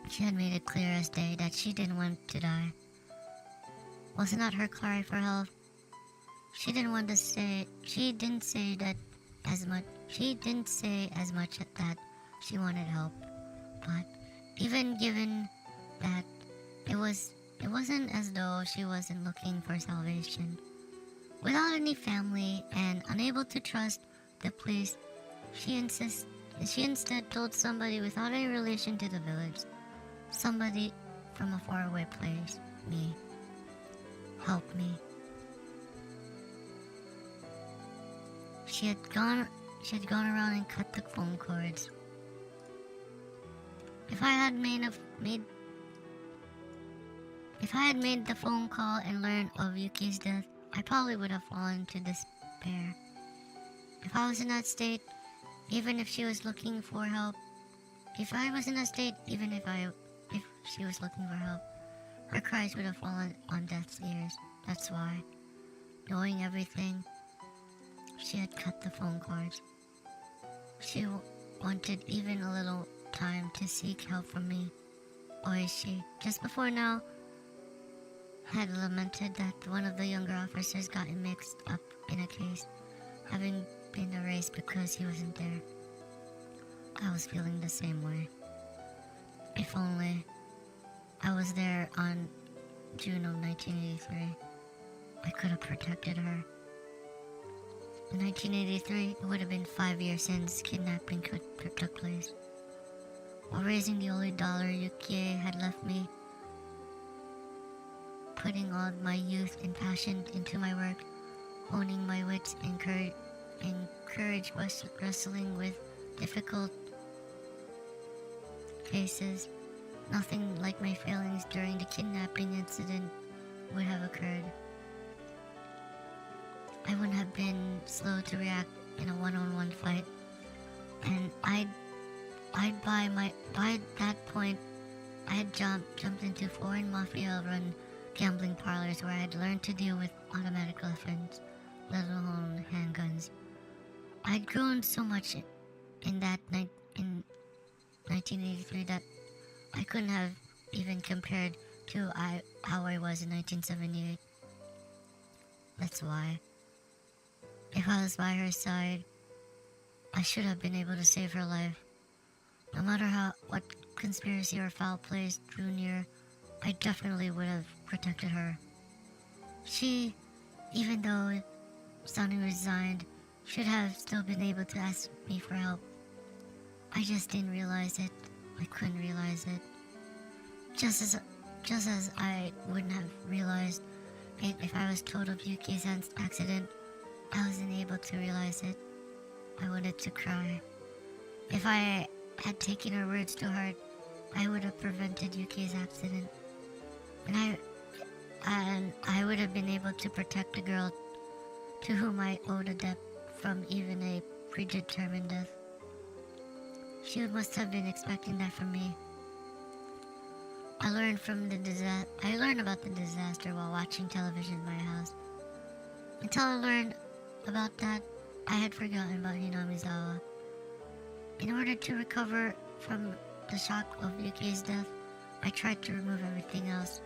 She had made it clear as day that she didn't want to die. Was it not her cry for help? She didn't say as much that she wanted help. But even given that, it wasn't as though she wasn't looking for salvation. Without any family and unable to trust the police, she instead told somebody without any relation to the village, somebody from a faraway place, me, help me. She had gone around and cut the phone cords. If I had made the phone call and learned of Yuki's death, I probably would have fallen to despair. If I was in that state, even if she was looking for help, her cries would have fallen on death's ears. That's why, knowing everything, she had cut the phone cords. She wanted even a little time to seek help from me. Oishi, just before now, had lamented that one of the younger officers got mixed up in a case, having been erased because he wasn't there. I was feeling the same way. If only I was there on June of 1983, I could have protected her. In 1983, it would have been 5 years since kidnapping took place. While raising the only dollar Yukie had left me, putting all my youth and passion into my work, honing my wits and courage wrestling with difficult cases, nothing like my failings during the kidnapping incident would have occurred. I wouldn't have been slow to react in a one-on-one fight, and by that point, I had jumped into foreign mafia-run gambling parlors where I had learned to deal with automatic weapons, let alone handguns. I had grown so much in 1983 that I couldn't have even compared to how I was in 1978. That's why, if I was by her side, I should have been able to save her life. No matter what conspiracy or foul plays drew near, I definitely would have protected her. She, even though sounding resigned, should have still been able to ask me for help. I just didn't realize it. I couldn't realize it. Just as I wouldn't have realized it if I was told of Yuki's accident, I wasn't able to realize it. I wanted to cry. If I had taken her words to heart, I would have prevented Yuki's accident. And I would have been able to protect a girl to whom I owed a debt from even a predetermined death. She must have been expecting that from me. I learned about the disaster while watching television in my house. Until I learned about that, I had forgotten about Hinamizawa. In order to recover from the shock of Yuki's death, I tried to remove everything else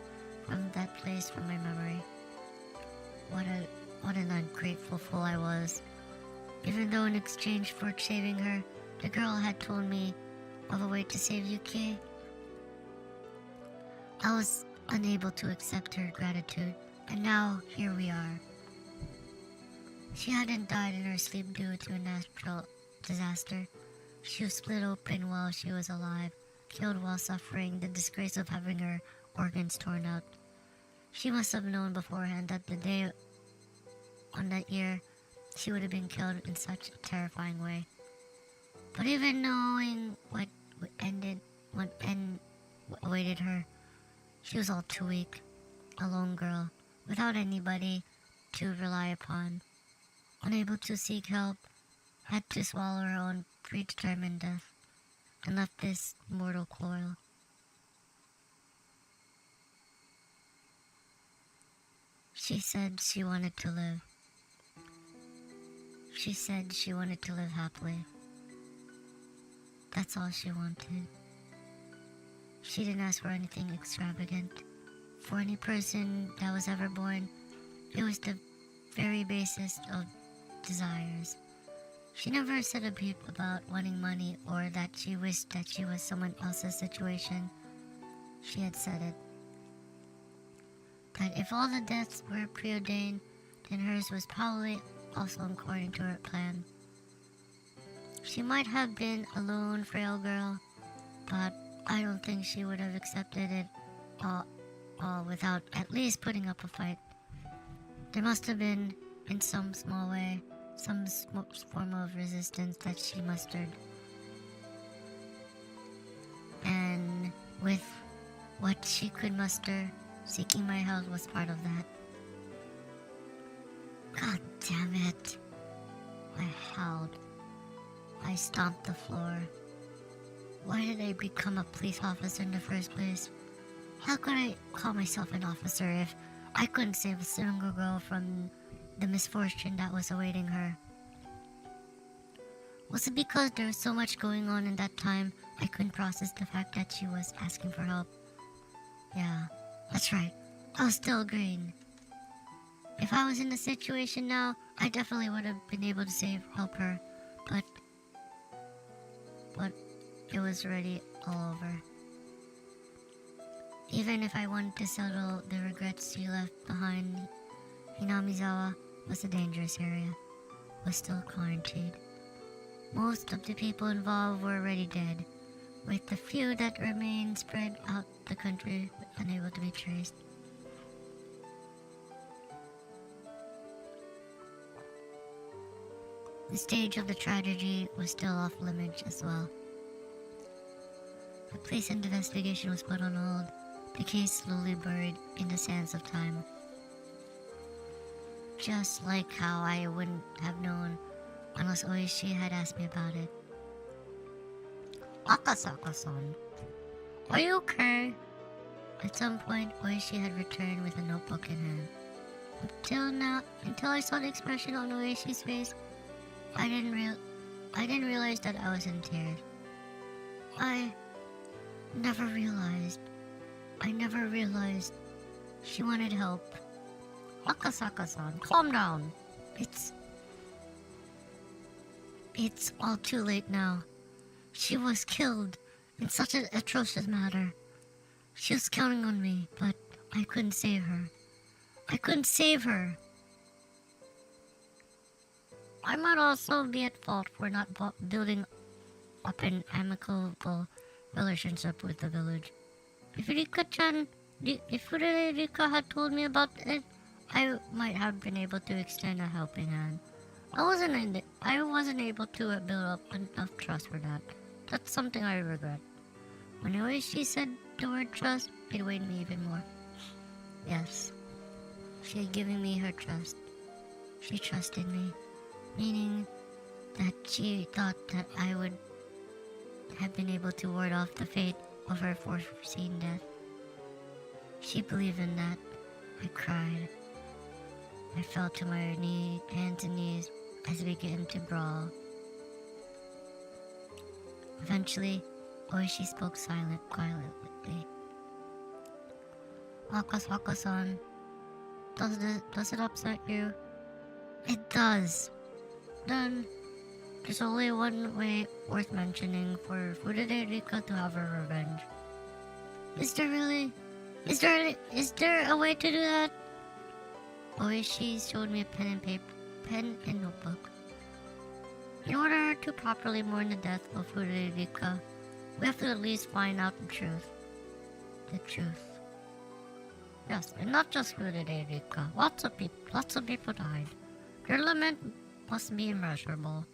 from that place from my memory. What an ungrateful fool I was. Even though in exchange for saving her, the girl had told me of a way to save Yuki, I was unable to accept her gratitude, and now here we are. She hadn't died in her sleep due to a natural disaster. She was split open while she was alive, killed while suffering the disgrace of having her organs torn out. She must have known beforehand that the day on that year, she would have been killed in such a terrifying way. But even knowing what awaited her. She was all too weak, a lone girl, without anybody to rely upon, unable to seek help, had to swallow her own predetermined death, and left this mortal coil. She said she wanted to live. She said she wanted to live happily. That's all she wanted. She didn't ask for anything extravagant. For any person that was ever born, it was the very basest of desires. She never said a peep about wanting money or that she wished that she was someone else's situation. She had said it. That if all the deaths were preordained, then hers was probably also according to her plan. She might have been a lone, frail girl, but I don't think she would have accepted it all without at least putting up a fight. There must have been, in some small way, some form of resistance that she mustered. And with what she could muster, seeking my help was part of that. God damn it. I howled. I stomped the floor. Why did I become a police officer in the first place? How could I call myself an officer if I couldn't save a single girl from the misfortune that was awaiting her? Was it because there was so much going on in that time I couldn't process the fact that she was asking for help? Yeah, that's right. I was still green. If I was in the situation now, I definitely would have been able to help her, but it was already all over. Even if I wanted to settle the regrets she left behind, Hinamizawa was a dangerous area, was still quarantined. Most of the people involved were already dead, with the few that remained spread out the country, unable to be traced. The stage of the tragedy was still off limits as well. The police investigation was put on hold, the case slowly buried in the sands of time. Just like how I wouldn't have known unless Oishi had asked me about it. Akasaka-san, are you okay? At some point, Oishi had returned with a notebook in hand. Until I saw the expression on Oishi's face, I didn't realize that I was in tears. I never realized she wanted help. Akasaka-san, calm down. It's all too late now. She was killed in such an atrocious manner. She was counting on me, but I couldn't save her. I might also be at fault for not building up an amicable relationship with the village. If Furerika had told me about it, I might have been able to extend a helping hand. I wasn't able to build up enough trust for that. That's something I regret. Whenever she said the word trust, it weighed me even more. Yes, she had given me her trust. She trusted me, meaning that she thought that I would have been able to ward off the fate of her foreseen death. She believed in that. I cried. I fell to my hands and knees as we began to brawl. Eventually, Oishi spoke quietly. Akasaka-san, does it upset you? It does. Then, there's only one way worth mentioning for Furerika to have her revenge. Is there really? Is there a way to do that? Oishi showed me a pen and notebook. In order to properly mourn the death of Furerika, we have to at least find out the truth. The truth. Yes, and not just Furerika. Lots of people died. Their lament must be immeasurable.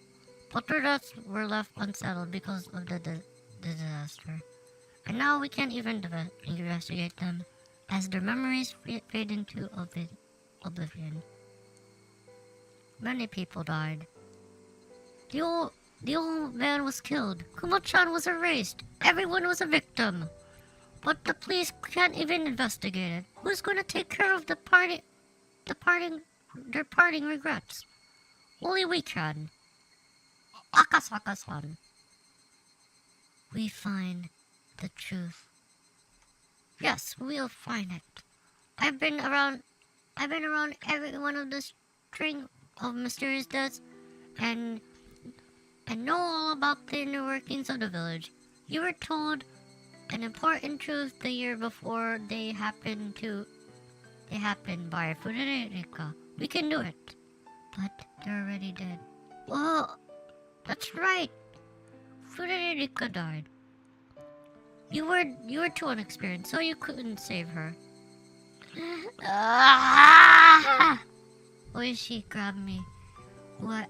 But their deaths were left unsettled because of the disaster. and now we can't even investigate them, as their memories fade into oblivion. Many people died. The old man was killed. Kumo-chan was erased. Everyone was a victim. But the police can't even investigate it. Who's going to take care of their parting regrets? Only we can. Akasaka-san. We find the truth. Yes, we'll find it. I've been around every one of the string of mysterious deaths and know all about the inner workings of the village. You were told an important truth the year before they happened by Furirika. We can do it. But they're already dead. Oh, that's right. Furirika died. You were too inexperienced, so you couldn't save her. Oishi grabbed me,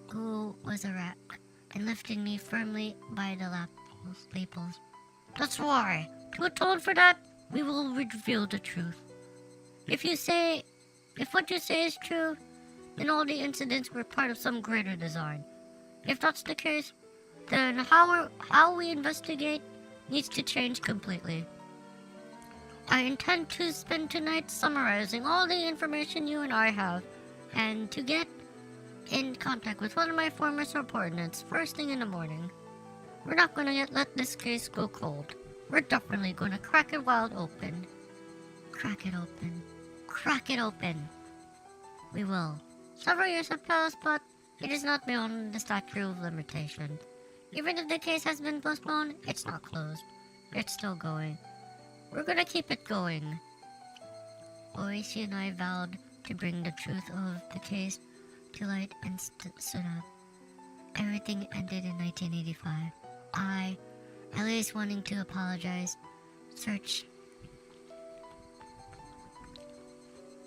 who was a rat, and lifted me firmly by the lapels. That's why. To atone for that, we will reveal the truth. If what you say is true, then all the incidents were part of some greater design. If that's the case, then how we investigate needs to change completely. I intend to spend tonight summarizing all the information you and I have, and to get in contact with one of my former subordinates first thing in the morning. We're not gonna let this case go cold. We're definitely gonna crack it wide open. Crack it open. Crack it open. We will. Several years have passed, but it is not beyond the statute of limitation. Even if the case has been postponed, it's not closed. It's still going. We're gonna keep it going. Oishi and I vowed to bring the truth of the case to light and stood up. Everything ended in 1985. I, at least wanting to apologize,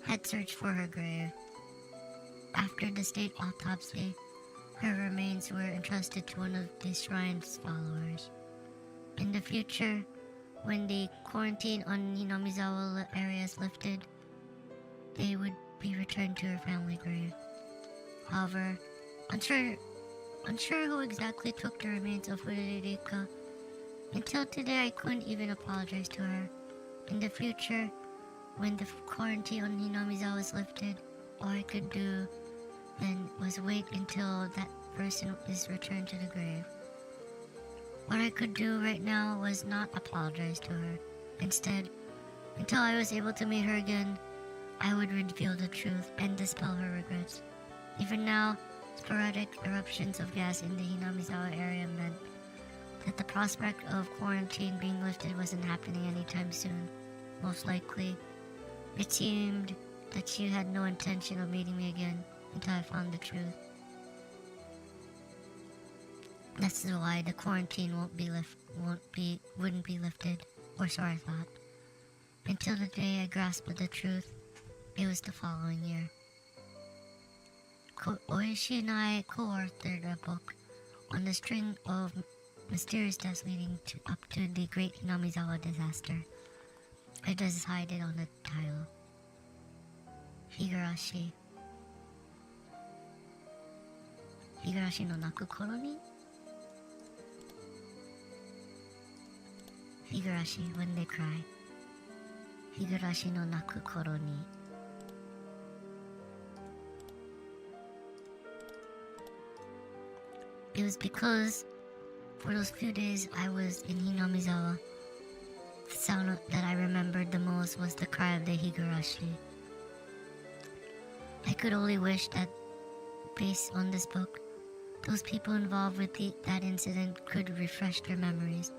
had searched for her grave. After the state autopsy, her remains were entrusted to one of the shrine's followers. In the future, when the quarantine on Hinamizawa area is lifted, they would be returned to her family grave. However, unsure who exactly took the remains of Furirika. Until today, I couldn't even apologize to her. In the future, when the quarantine on Hinamizawa was lifted, all I could do then was wait until that person is returned to the grave. What I could do right now was not apologize to her. Instead, until I was able to meet her again, I would reveal the truth and dispel her regrets. Even now, sporadic eruptions of gas in the Hinamizawa area meant that the prospect of quarantine being lifted wasn't happening anytime soon. Most likely, it seemed that she had no intention of meeting me again until I found the truth. That's why the quarantine wouldn't be lifted, or so I thought. Until the day I grasped the truth, it was the following year. Oishi and I co-authored a book on the string of mysterious deaths leading up to the Great Hinamizawa disaster. I decided on the title, Higurashi. Higurashi no Naku Koroni? Higurashi when they cry. Higurashi no Naku Koroni. It was because for those few days I was in Hinamizawa, the sound that I remembered the most was the cry of the Higurashi. I could only wish that, based on this book, those people involved with that incident could refresh their memories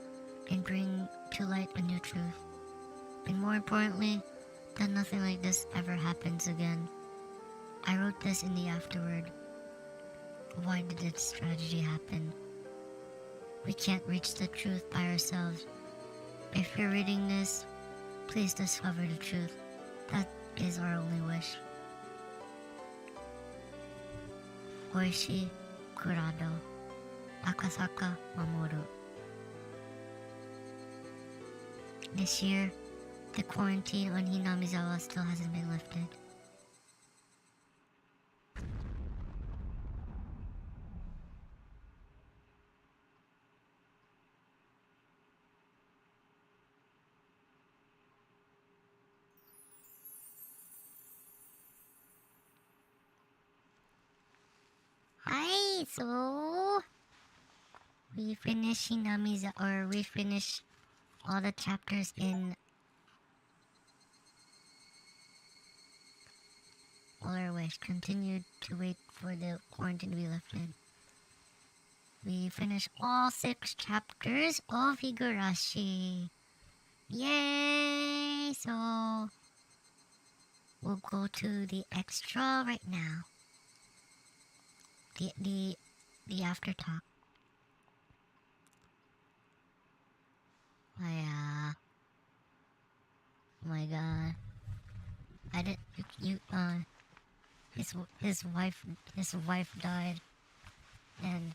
and bring to light a new truth. And more importantly, that nothing like this ever happens again. I wrote this in the afterword. Why did this tragedy happen? We can't reach the truth by ourselves. If you're reading this, please discover the truth. That is our only wish. Oishi Kurado, Akasaka Mamoru. this year, the quarantine on Hinamizawa still hasn't been lifted. Hi, so we finished we finished all the chapters in Or Wish. Continued to wait for the quarantine to be lifted. We finished all 6 chapters of Higurashi. Yay! So we'll go to the extra right now. The after talk. Oh yeah. Oh my god. I did his wife died, and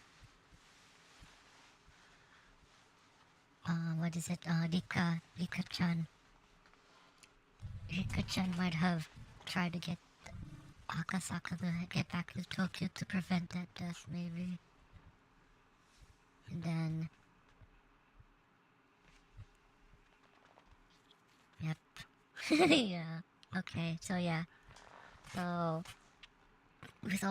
what is it? Rika-chan might have tried to get Akasaka to get back to Tokyo to prevent that death, maybe. And then, yep. Yeah. Okay. So yeah. So with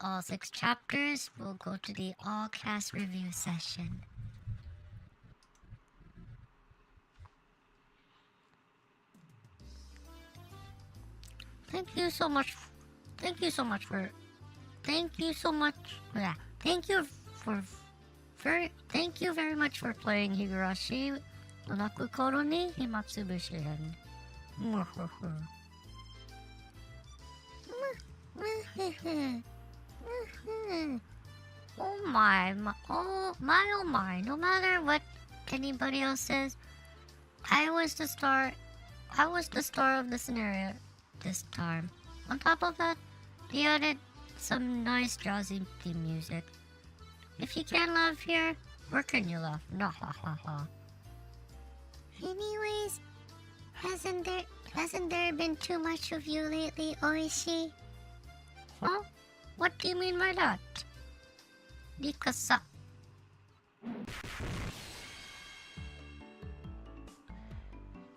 all 6 chapters, we'll go to the all-cast review session. Thank you so much for thank you very much for playing Higurashi, Naku Koro ni Himatsubushi-hen. Oh my, oh my, no matter what anybody else says, I was the star of the scenario this time. On top of that, they added some nice drowsy theme music. If you can't laugh here, where can you laugh? No, ha ha ha. Anyways, hasn't there been too much of you lately, Oishi? Huh? What do you mean by that? Because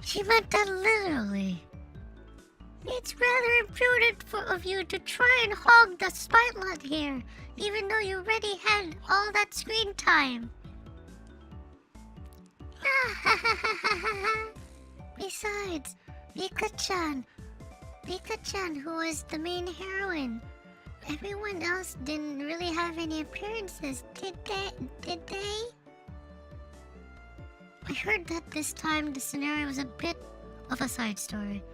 she meant that literally. It's rather imprudent of you to try and hog the spotlight here, even though you already had all that screen time. Besides, Rika-chan, who was the main heroine, everyone else didn't really have any appearances, did they? I heard that this time the scenario was a bit of a side story,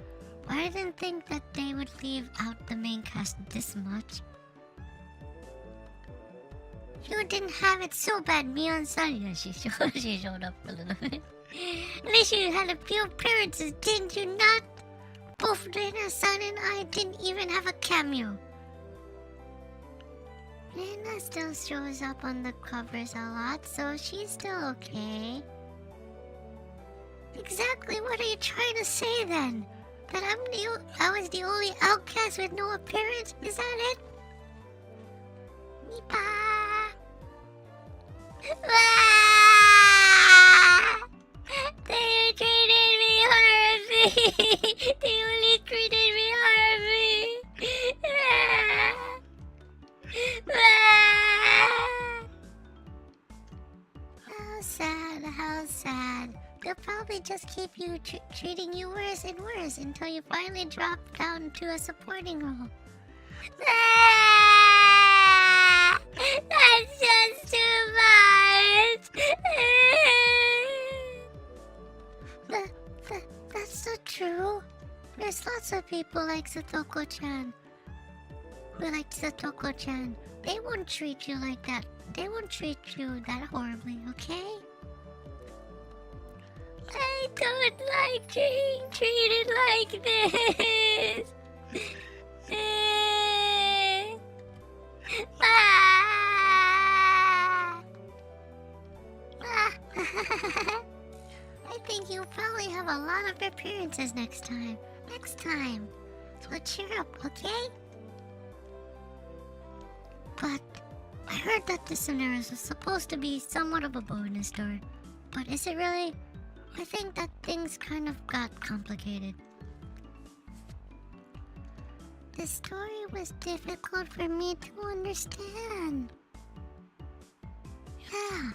but I didn't think that they would leave out the main cast this much. You didn't have it so bad, Mion-san. Yeah, she showed up a little bit. At least you had a few appearances, didn't you not? Both Reina-san and I didn't even have a cameo. Reina still shows up on the covers a lot, so she's still okay. Exactly what are you trying to say then? That I was the only outcast with no appearance? Is that it? Nipa! They treated me horribly! They only treated me horribly! How sad. They'll probably just keep you treating you worse and worse until you finally drop down to a supporting role. That's just too much! That's not true. There's lots of people like Satoko-chan. They won't treat you like that. They won't treat you that horribly, okay? I don't like being treated like this. think you'll probably have a lot of appearances next time. So cheer up, okay? But I heard that this scenario is supposed to be somewhat of a bonus story. But is it really? I think that things kind of got complicated. The story was difficult for me to understand. Yeah,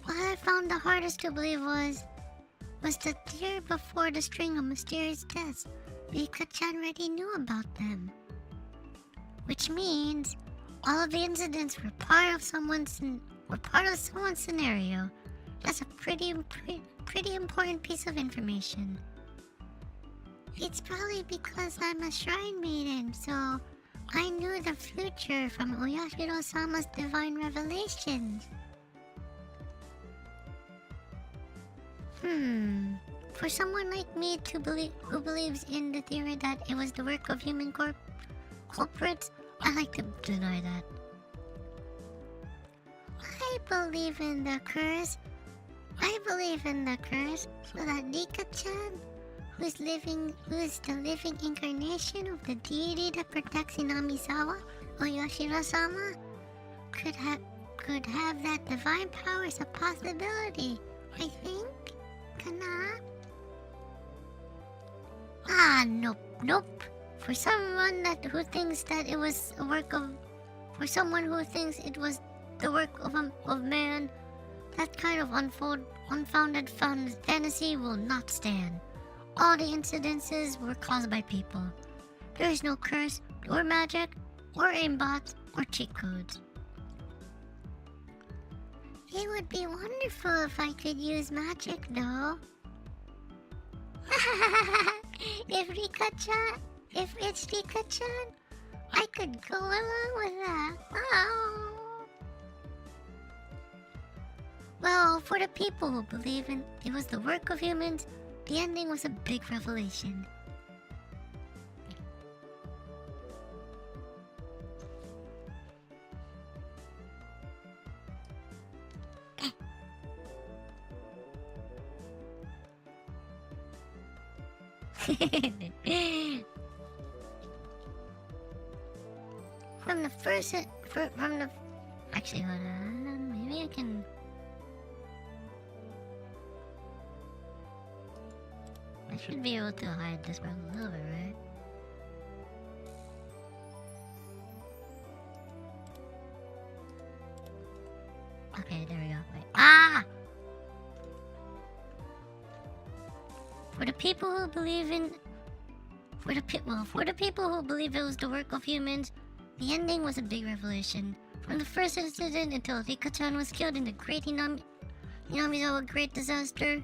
what I found the hardest to believe was that year before the string of mysterious deaths, Rika-chan already knew about them. Which means all of the incidents were part of someone's scenario. That's a pretty important piece of information. It's probably because I'm a shrine maiden, so I knew the future from Oyashiro-sama's divine revelations. For someone like me who believes in the theory that it was the work of human culprits, I like to deny that. I believe in the curse so that Rika-chan, who is the living incarnation of the deity that protects Hinamizawa, Oyashiro-sama, could have that divine power as a possibility, I think. Kana? Nope. For someone who thinks it was the work of man, that kind of unfounded fantasy will not stand. All the incidences were caused by people. There is no curse, or magic, or aimbots, or cheat codes. It would be wonderful if I could use magic, though. If it's Rika-chan, I could go along with that. Oh. Well, for the people who believe it was the work of humans, the ending was a big revelation. Actually, hold on, maybe I can... I should be able to hide this one a little bit, right? Okay, there we go. Wait. Ah! For the people who believe it was the work of humans, the ending was a big revelation. From the first incident until Rika-chan was killed in the great Hinamizawa Great Disaster,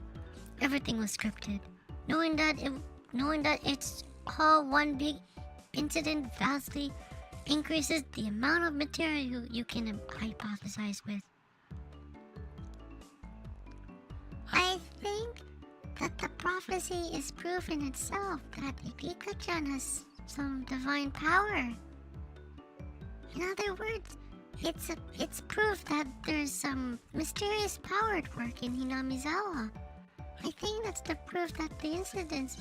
everything was scripted. Knowing that it's all one big incident vastly increases the amount of material you can hypothesize with. I think that the prophecy is proof in itself that Rika-chan has some divine power. In other words, it's proof that there's some mysterious power at work in Hinamizawa. I think that's the proof that the incidents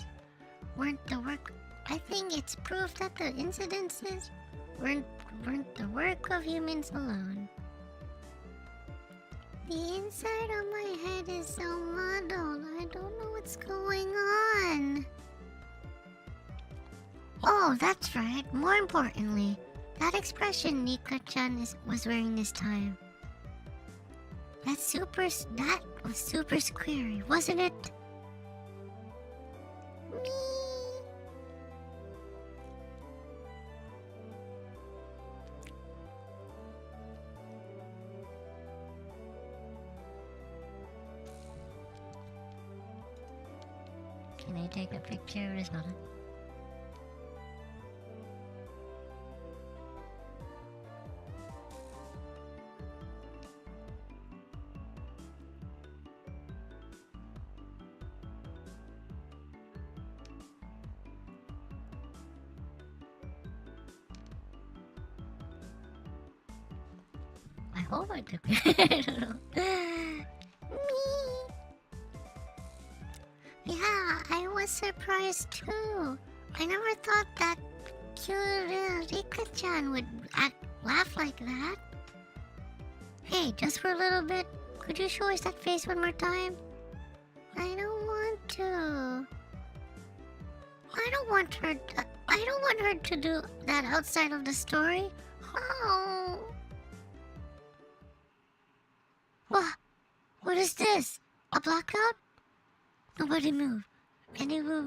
weren't the work. I think it's proof that the incidences weren't the work of humans alone. The inside of my head is so muddled. I don't know what's going on. Oh, that's right. More importantly, that expression Rika-chan was wearing this time. That was super scary, wasn't it? Me. Can I take a picture of this one? I hope I took it. I don't know. Me. surprised too. I never thought that cute little Rika-chan would laugh like that. Hey, just for a little bit, could you show us that face one more time? I don't want to. I don't want her to do that outside of the story. Oh. What is this? A blackout? Nobody move. Any weird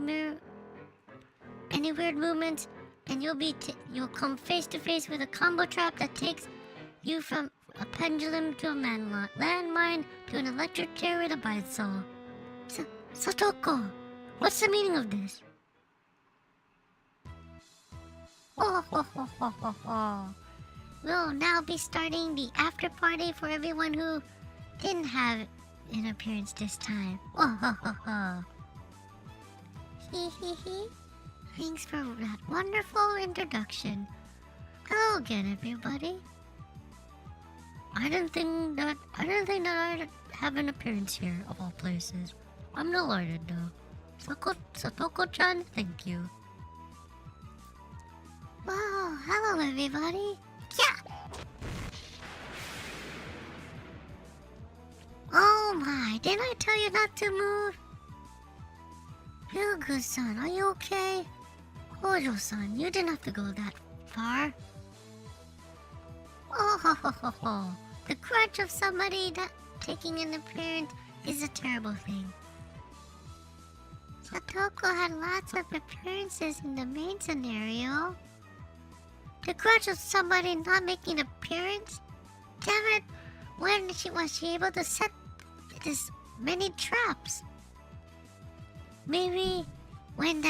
movements, and you'll come face to face with a combo trap that takes you from a pendulum to a landmine to an electric chair with a bite saw. Satoko, what's the meaning of this? We'll now be starting the after party for everyone who didn't have an appearance this time. Hee. Thanks for that wonderful introduction. Hello again, everybody. I didn't think that I'd have an appearance here, of all places. I'm delighted, though. Satoko-chan, thank you. Wow, hello, everybody. Yeah! Oh my, didn't I tell you not to move? Hyugu-san, are you okay? Hojo-san, you didn't have to go that far. The grudge of somebody that taking an appearance is a terrible thing. Satoko had lots of appearances in the main scenario. The grudge of somebody not making an appearance? Damn it! When was she able to set this many traps? Maybe when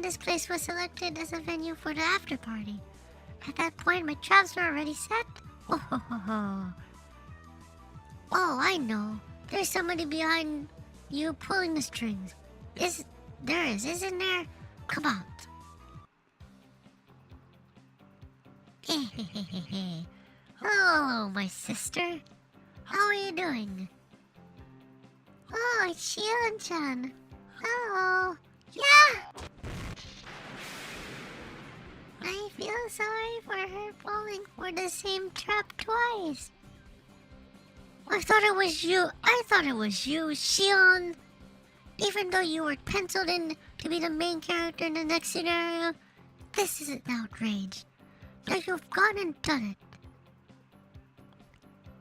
this place was selected as a venue for the after party. At that point, my traps were already set. Oh, I know. There's somebody behind you pulling the strings. Isn't there? Come out. Hello, my sister. How are you doing? Oh, it's Shion-chan. Hello. Yeah! I feel sorry for her falling for the same trap twice. I thought it was you, Shion. Even though you were penciled in to be the main character in the next scenario, this is an outrage. Now you've gone and done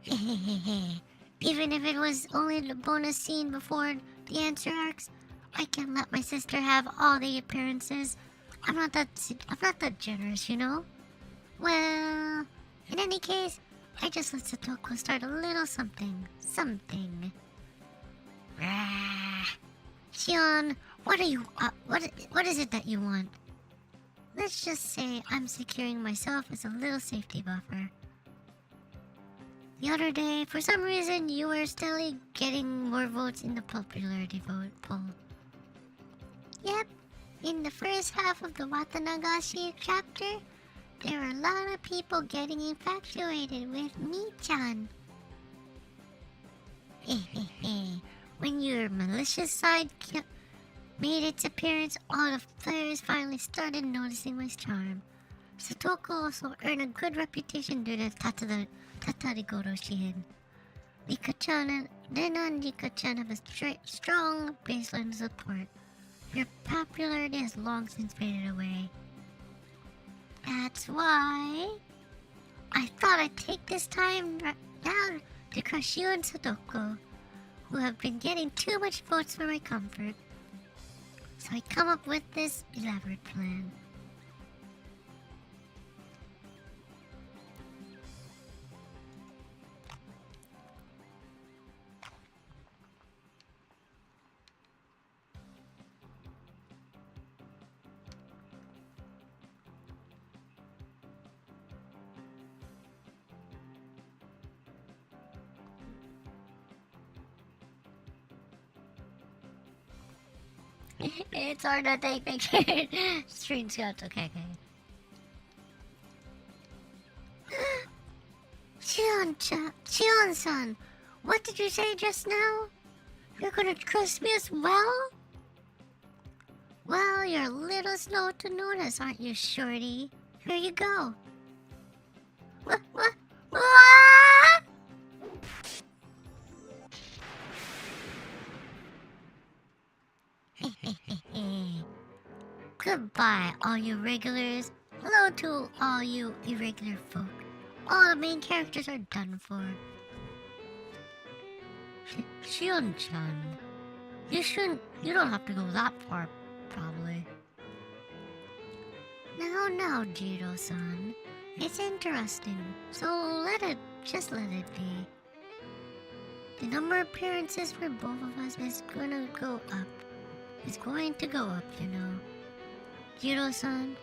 it. Even if it was only the bonus scene before the answer arcs, I can't let my sister have all the appearances. I'm not that generous, you know? Well, in any case, I just let Satoko start a little something. Shion, what is it that you want? Let's just say I'm securing myself as a little safety buffer. The other day, for some reason, you were steadily getting more votes in the popularity vote poll. Yep, in the first half of the Watanagashi chapter, there were a lot of people getting infatuated with Mi-chan. When your malicious side made its appearance, all the players finally started noticing my charm. Satoko also earned a good reputation due to Tatarigoroshi-hen. Rika-chan and Rena and Rika-chan have a strong baseline support. Your popularity has long since faded away. That's why I thought I'd take this time now to crush you and Satoko, who have been getting too much votes for my comfort. So I come up with this elaborate plan. It's hard to take pictures. Screenshots, okay. Shion-san, What did you say just now? You're gonna trust me as well? Well, you're a little slow to notice, aren't you, Shorty? Here you go. What? Goodbye, all you regulars. Hello to all you irregular folk. All the main characters are done for. Shion-chan, you don't have to go that far, probably. Now, Jiro-san. It's interesting, so just let it be. The number of appearances for both of us is gonna go up. It's going to go up, you know. Jiro-san,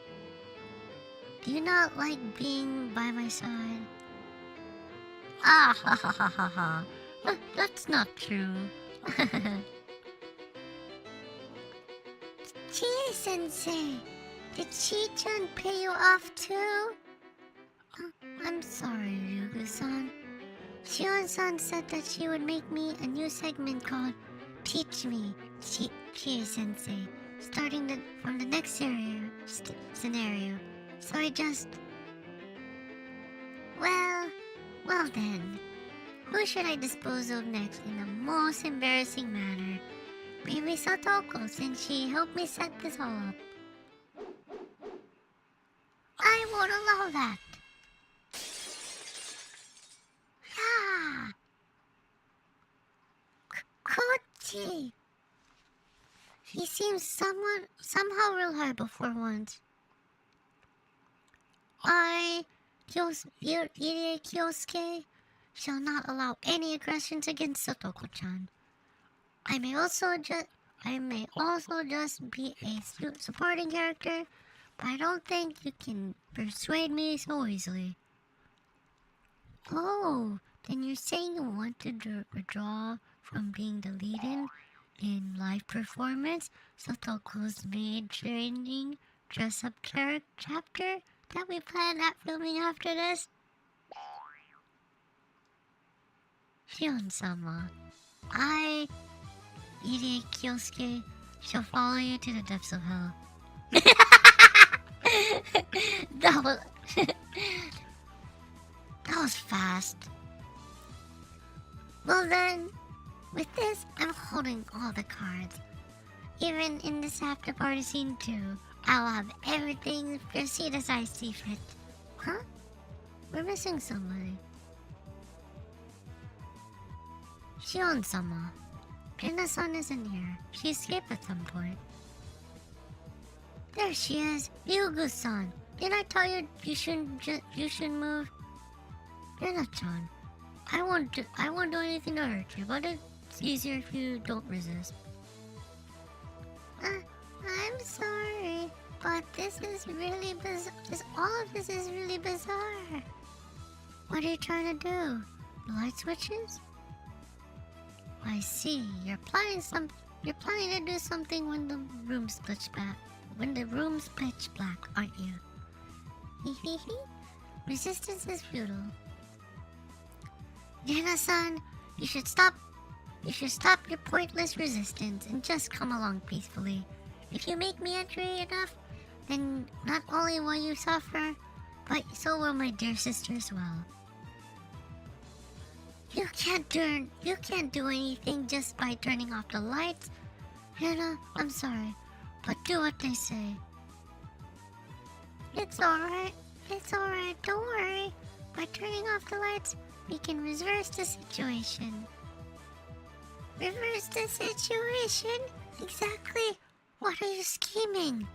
do you not like being by my side? Ah, ha ha ha ha ha. That's not true. Chie-sensei, did Chi-chan pay you off too? I'm sorry, Ryugu-san. Shion-san said that she would make me a new segment called Teach Me, Chie-sensei, starting from the next scenario. So I just... Well then. Who should I dispose of next in the most embarrassing manner? Maybe Satoko, since she helped me set this all up. I won't allow that. Yeah. Kochi. He seems somehow real reliable for once. Irie Kyosuke, shall not allow any aggressions against Satoko-chan. I may also just be a supporting character, but I don't think you can persuade me so easily. Oh, then you're saying you want to withdraw from being the lead-in live performance Sotoko's maid training dress-up chapter that we plan at filming after this? Shion-sama, I, Irie Kyosuke, shall follow you to the depths of hell. That was fast. Well then, with this, I'm holding all the cards. Even in this after party scene too, I'll have everything proceed as I see fit. Huh? We're missing somebody. Shion-sama. Rina-san isn't here. She escaped at some point. There she is. Ryugu-san. Didn't I tell you you shouldn't move? Rina-chan. I won't do anything to hurt you, but it's easier if you don't resist. I'm sorry, but this is really bizarre. All of this is really bizarre. What are you trying to do? The light switches? I see. You're planning to do something when the room's pitch black, aren't you? Hehehe. Resistance is futile. Yana-san, you should stop your pointless resistance and just come along peacefully. If you make me angry enough, then not only will you suffer, but so will my dear sister as well. You can't do anything just by turning off the lights. Hannah, I'm sorry, but do what they say. It's alright, don't worry. By turning off the lights, we can reverse the situation. Reverse the situation? Exactly. What are you scheming?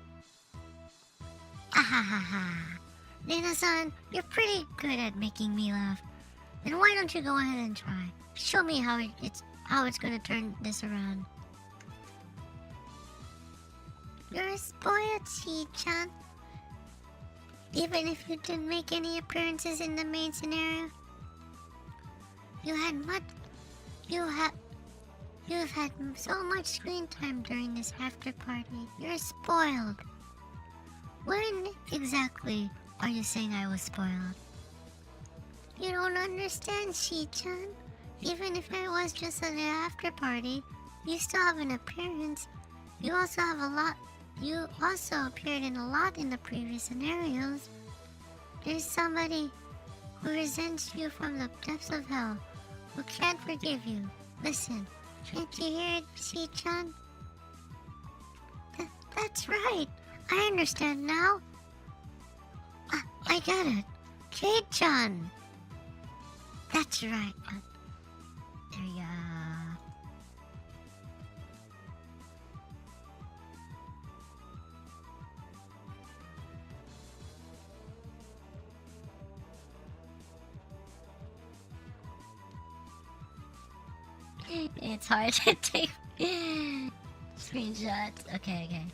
Ahahaha. Nina-san, you're pretty good at making me laugh. Then why don't you go ahead and try? Show me how it's gonna turn this around. You're spoiled, Chi-chan. Even if you didn't make any appearances in the main scenario, you've had so much screen time during this after party. You're spoiled. When exactly are you saying I was spoiled? You don't understand, Shi-chan. Even if it was just an after party, you still have an appearance. You also appeared in a lot in the previous scenarios. There's somebody who resents you from the depths of hell, who can't forgive you. Listen, can't you hear it, Shi-chan? That's right. I understand now. I get it. Kei-chan. That's right. There you are. It's hard to take screenshots. Okay.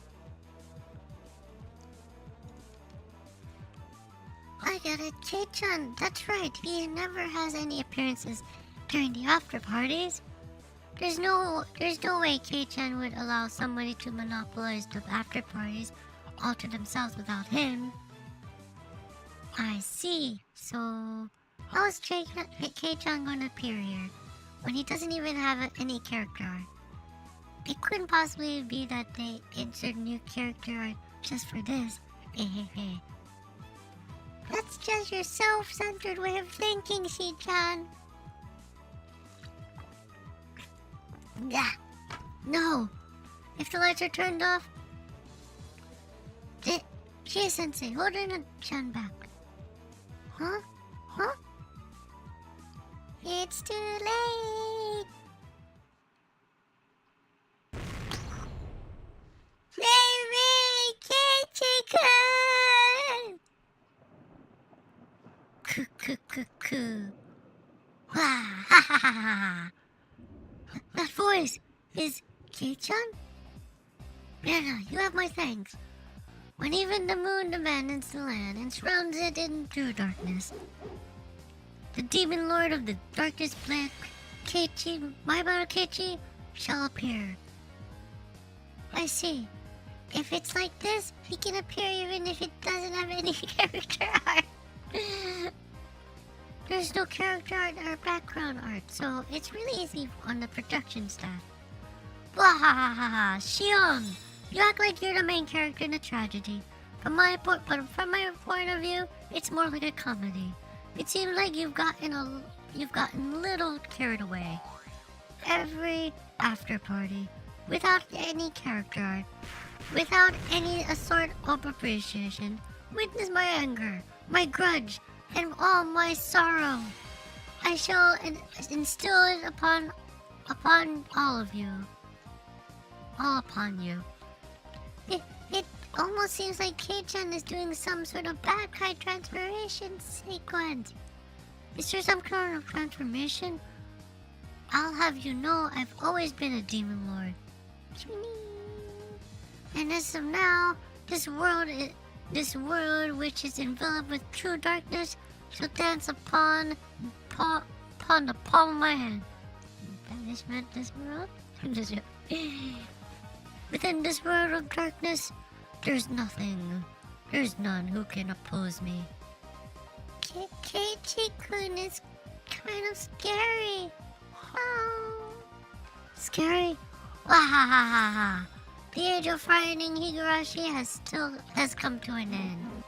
I get it, Kei-chan. That's right. He never has any appearances during the after parties. There's no way Kei-chan would allow somebody to monopolize the after parties all to themselves without him. I see. So how is Kei-chan going to appear here when he doesn't even have any character art? It couldn't possibly be that they insert new character art just for this. Hehehe. That's just your self-centered way of thinking, Shi-chan. Yeah. No. If the lights are turned off... Shi-sensei, hold chan back. Huh? It's too late. Baby, Keiichi-kun! That voice is Kei-chan? Yeah, you have my thanks. When even the moon abandons the land and surrounds it in true darkness, the demon lord of the darkest black, Keiichi, Maibara Keiichi, shall appear. I see. If it's like this, he can appear even if it doesn't have any character art. There's no character art or background art, so it's really easy on the production staff. Blah, Shion! You act like you're the main character in a tragedy. From my point of view, it's more like a comedy. It seems like you've gotten a little carried away. Every after party, without any character art, without any sort of appreciation, witness my anger, my grudge, and all my sorrow. I shall instill it upon all of you. All upon you. It almost seems like Kei-chan is doing some sort of bad guy transformation sequence. Is there some kind of transformation? I'll have you know I've always been a demon lord. And as of now, this world which is enveloped with true darkness shall dance upon the palm of my hand. Banishment this world? Within this world of darkness, there's none who can oppose me. Keiichi-kun is kind of scary. Oh. Scary? Wahahaha. The age of frightening Higurashi has come to an end.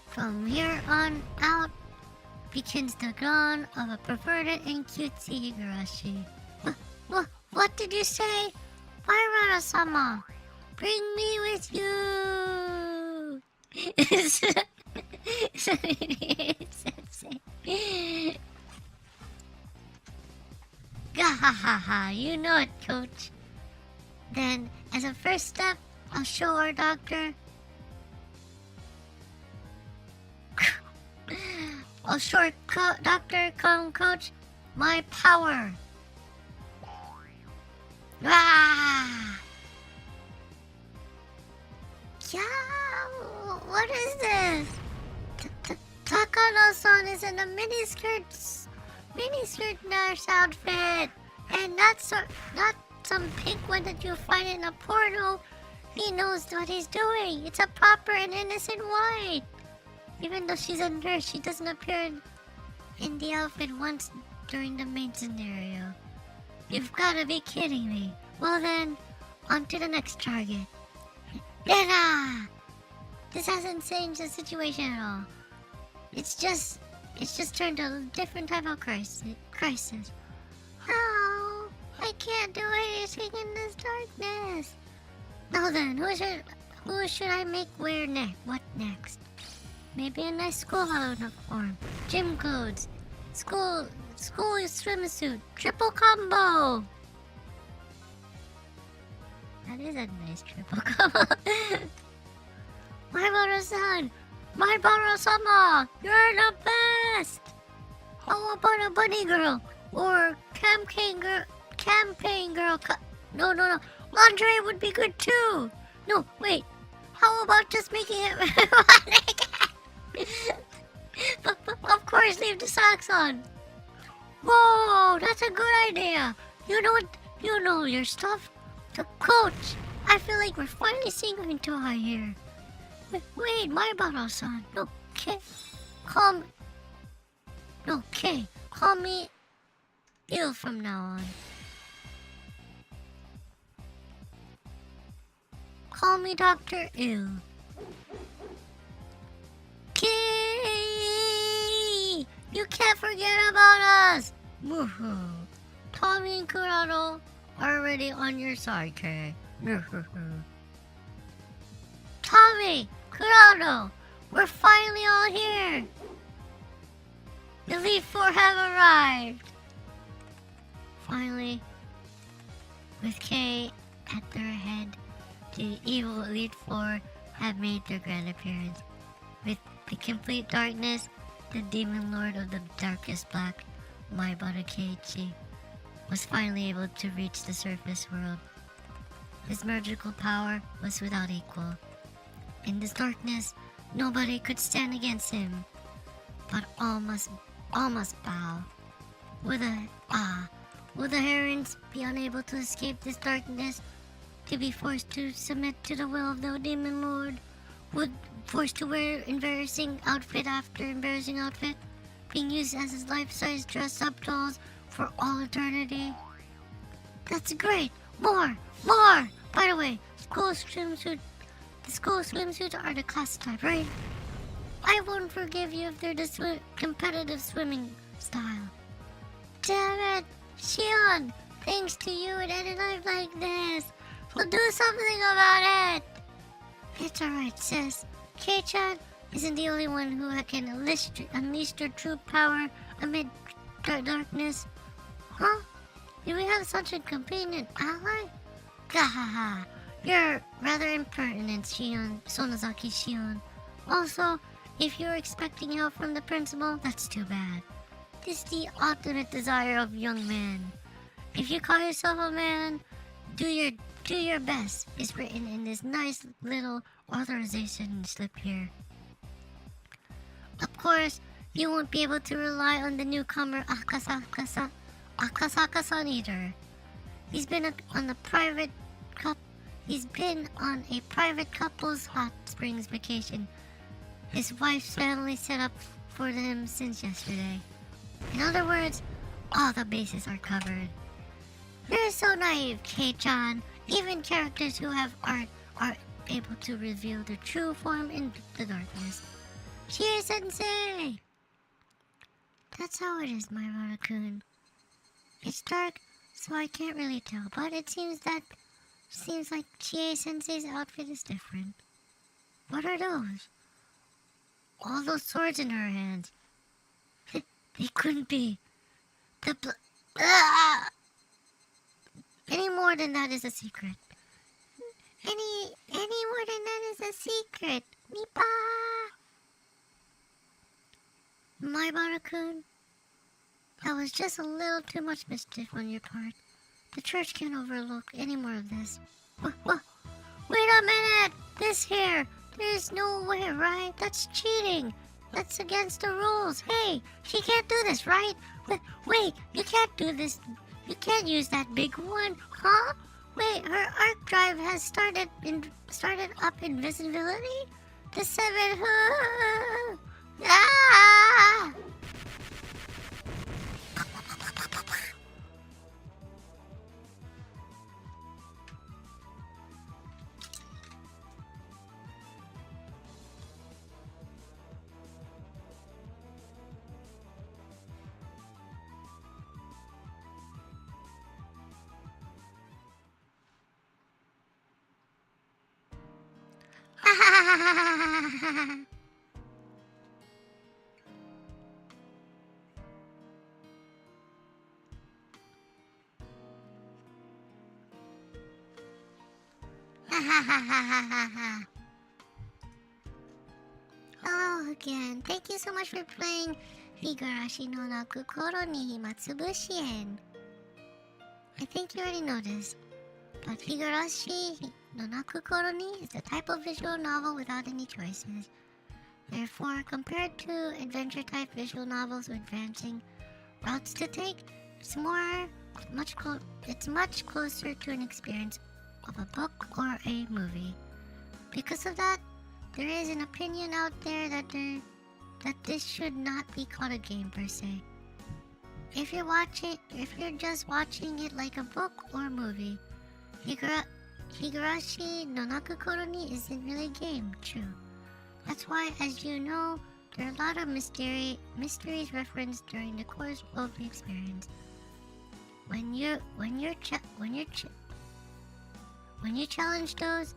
From here on out begins the dawn of a perverted and cutesy Higurashi. What did you say? Pairara-sama, bring me with you! Gahahaha, you know it, coach. Then, as a first step, I'll show our doctor... I'll show Dr. Kong Coach my power. Ah! Yeah, what is this? Takano-san is in a miniskirt nurse outfit, and not some pink one that you find in a porno. He knows what he's doing. It's a proper and innocent white. Even though she's a nurse, she doesn't appear in the outfit once during the main scenario. You've gotta be kidding me. Well then, on to the next target. Dada! This hasn't changed the situation at all. It's just turned to a different type of crisis. Oh, I can't do anything in this darkness. Now then, who should I make wear what next? Maybe a nice school uniform, gym clothes, school swimsuit, triple combo. That is a nice triple combo. My Baro-san! My Baro-sama! You're the best! How about a bunny girl? Or campaign girl? No. Lingerie would be good too! No, wait. How about just making it... Of course, leave the socks on. Whoa, that's a good idea. You know your stuff. The coach. I feel like we're finally seeing Toa here. Wait, my Baro-san. No, K. Call me ill from now on. Call me Dr. Ill. Kay! You can't forget about us! Woohoo! Tommy and Kurado are already on your side, Kay. Tommy! Kurado! We're finally all here! The Elite Four have arrived! Finally, with Kay at their head, the evil Elite Four have made their grand appearance. With the complete darkness, the demon lord of the darkest black, Maibara Keiichi, was finally able to reach the surface world. His magical power was without equal. In this darkness, nobody could stand against him, but all must bow. Will the herons be unable to escape this darkness, to be forced to submit to the will of the demon lord? Forced to wear embarrassing outfit after embarrassing outfit, being used as his life-size dress-up dolls for all eternity? That's great! More! By the way, the school swimsuits are the class type, right? I won't forgive you if they're the competitive swimming style. Damn it! Shion! Thanks to you, it ended up like this! We'll do something about it! It's alright, sis. Kei-chan isn't the only one who can unleash their true power amid darkness. Huh? Do we have such a convenient ally? Gahaha! You're rather impertinent, Sonozaki Shion. Also, if you're expecting help from the principal, that's too bad. This is the ultimate desire of young man. If you call yourself a man, do your best is written in this nice little authorization slip here. Of course, you won't be able to rely on the newcomer Akasaka-san either. He's been on a private couple's hot springs vacation. His wife's family set up for him since yesterday. In other words, all the bases are covered. You're so naive, Kei-chan. Even characters who have art are able to reveal their true form in the darkness. Chie-sensei! That's how it is, my Rara-kun. It's dark, so I can't really tell, but it seems like Chie-sensei's outfit is different. What are those? All those swords in her hands. They couldn't be. Any more than that is a secret. Any more than that is a secret. Nipa! My Barakun, that was just a little too much mischief on your part. The church can't overlook any more of this. Wait a minute! This here! There's no way, right? That's cheating! That's against the rules! Hey! She can't do this, right? Wait! You can't do this! You can't use that big one, huh? Wait, her arc drive has started up invisibility? The 7... Hello again. Thank you so much for playing Higurashi no Naku Koro ni Himatsubushi-hen. I think you already know this, but Higurashi no Naku Koro ni is a type of visual novel without any choices. Therefore, compared to adventure-type visual novels with advancing routes to take, it's much closer to an experience of a book or a movie. Because of that, there is an opinion out there that this should not be called a game per se. If you're just watching it like a book or movie, Higurashi no Naku Koro ni isn't really a game, true. That's why, as you know, there are a lot of mysteries referenced during the course of the experience. When you challenge those,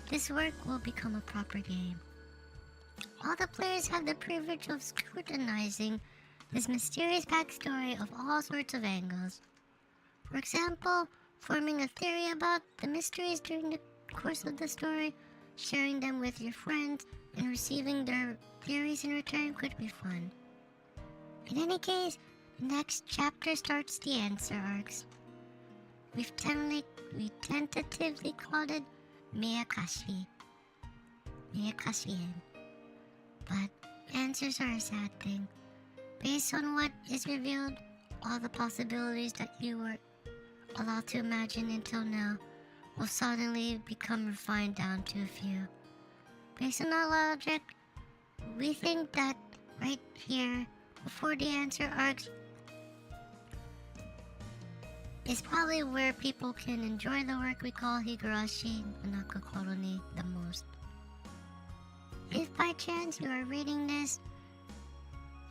this work will become a proper game. All the players have the privilege of scrutinizing this mysterious backstory of all sorts of angles. For example, forming a theory about the mysteries during the course of the story, sharing them with your friends, and receiving their theories in return could be fun. In any case, the next chapter starts the answer arcs. We tentatively called it Miyakashi-hen. But answers are a sad thing. Based on what is revealed, all the possibilities that you were allowed to imagine until now will suddenly become refined down to a few. Based on our logic, we think that right here, before the answer arcs, is probably where people can enjoy the work we call Higurashi no Naku Koro ni the most. If by chance you are reading this,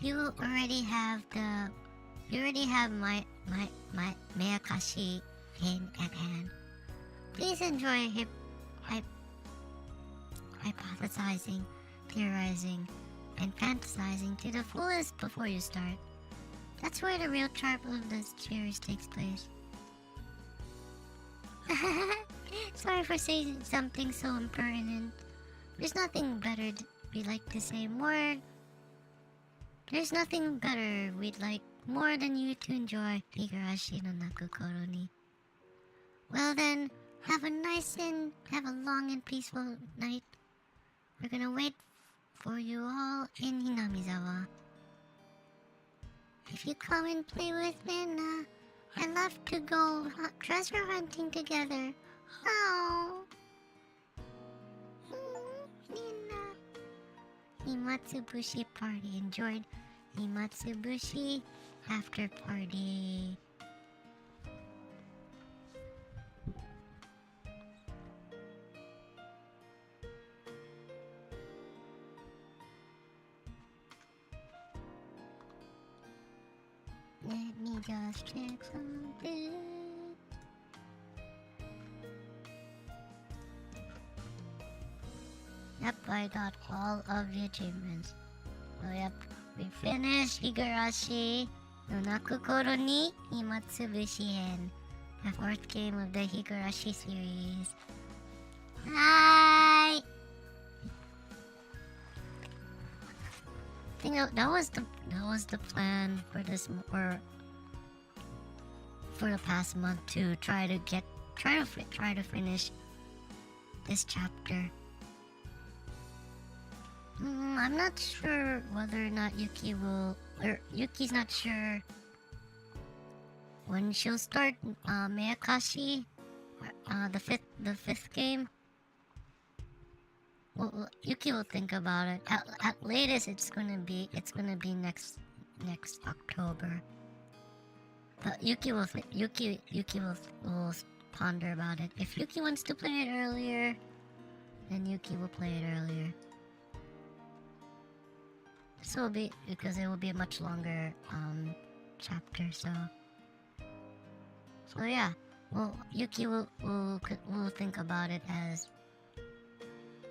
you already have my Miyakashi-hen at hand. Please enjoy hypothesizing, theorizing, and fantasizing to the fullest before you start. That's where the real charm of the series takes place. Sorry for saying something so impertinent. There's nothing better we'd like to say more. There's nothing better we'd like more than you to enjoy Higurashi no Naku Koro ni. Well then, have a long and peaceful night. We're gonna wait for you all in Hinamizawa. If you come and play with me, I'd love to go treasure hunting together. Oh. Himatsubushi party. Enjoyed Himatsubushi after party. Let me just check something. Yep, I got all of the achievements. So yep, we finished Higurashi no Naku Koro ni Himatsubushi-hen, the fourth game of the Higurashi series. Hi! I think that was the plan for this or for the past month to try to finish this chapter. I'm not sure whether or not Yuki's not sure when she'll start Miyakashi, the fifth game. Well, Yuki will think about it. At latest, it's gonna be next October. But Yuki will ponder about it. If Yuki wants to play it earlier, then Yuki will play it earlier. This will be because it will be a much longer chapter. So yeah. Well, Yuki will think about it as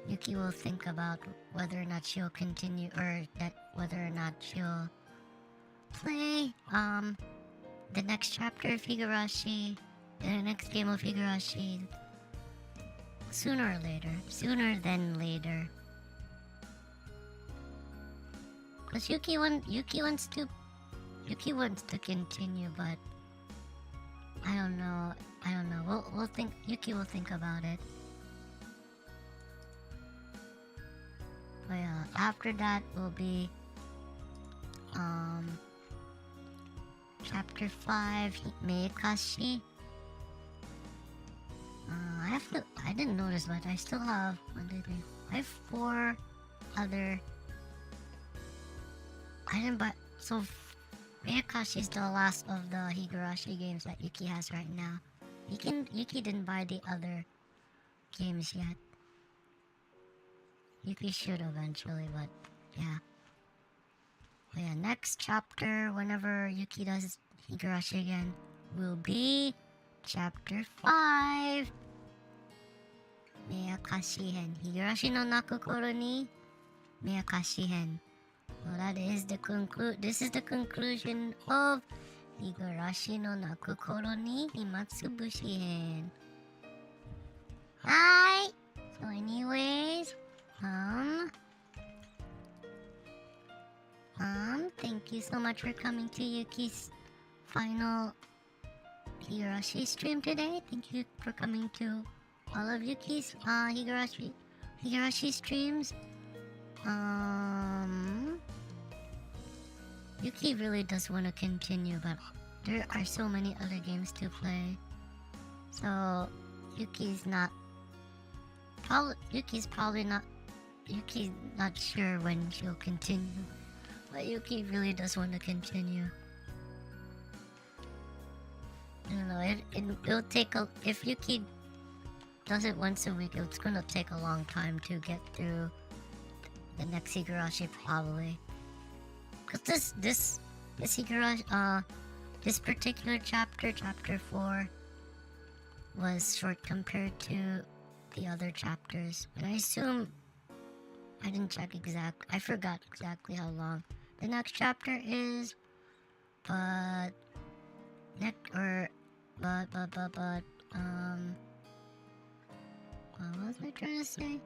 Yuki will think about whether or not she'll continue, or that whether or not she'll play the next chapter of Higurashi, the next game of Higurashi, sooner than later. Because Yuki wants to continue, but I don't know. We'll think. Yuki will think about it. But yeah, after that will be chapter 5, Meikashi. I didn't notice, but I still have 1, 2, 3. I have 4 other. I didn't buy. So Meikashi is the last of the Higurashi games that Yuki has right now. Yuki didn't buy the other games yet. Yuki should eventually, but yeah. But yeah, next chapter, whenever Yuki does Higurashi again, will be chapter 5. Meikashi-hen. Higurashi no Naku Koroni. Meikashi-hen. Well, that is the this is the conclusion of Higurashi no Naku Koroni Himatsubushi-hen. Hi! So anyways, thank you so much for coming to Yuki's final Higurashi stream today. Thank you for coming to all of Yuki's Higurashi streams. Yuki really does want to continue, but there are so many other games to play. So Yuki's not sure when she'll continue. But Yuki really does want to continue. I don't know, it'll take if Yuki does it once a week, it's gonna take a long time to get through the next Higurashi probably. Cause this Higurashi, this particular chapter 4, was short compared to the other chapters. And I assume, I didn't check I forgot exactly how long the next chapter is, but what was I trying to say?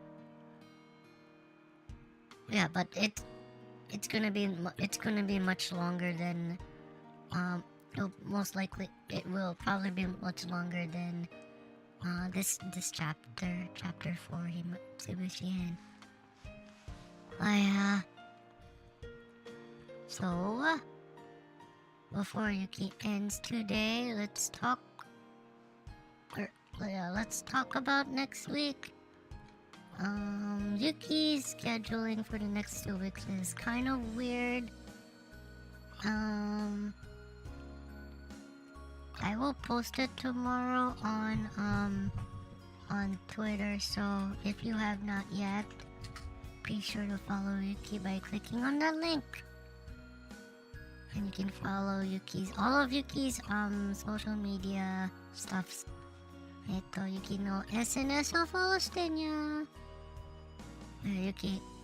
Yeah, but it's gonna be much longer than it will probably be much longer than this chapter 4, Himatsubushi-hen. So before Yuki ends today, let's talk about next week. Yuki's scheduling for the next 2 weeks is kind of weird. I will post it tomorrow on Twitter, so if you have not yet, be sure to follow Yuki by clicking on the link. And you can follow all of Yuki's social media stuffs. Yuki no SNS をフォローしてにゃ。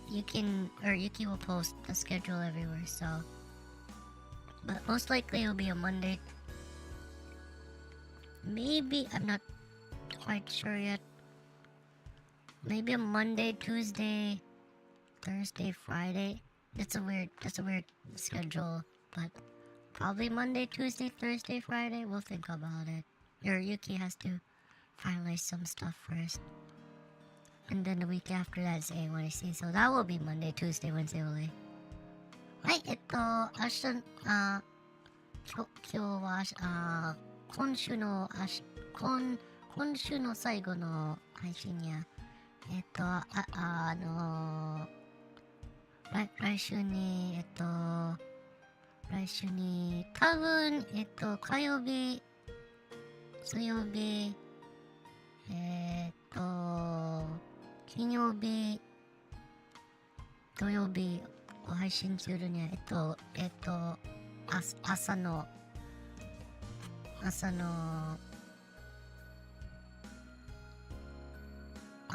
Yuki will post the schedule everywhere, so. But most likely it'll be a Monday. Maybe, I'm not quite sure yet. Maybe a Monday, Tuesday, Thursday, Friday. That's a weird schedule, but probably Monday, Tuesday, Thursday, Friday. We'll think about it. Or Yuki has to finalize some stuff first. And then the week after that is A1AC. So that will be Monday, Tuesday, Wednesday only. はい、明日、今日は、今週の最後の配信や、来週に、多分、火曜日、水曜日、金曜日、土曜日を配信するには、朝の、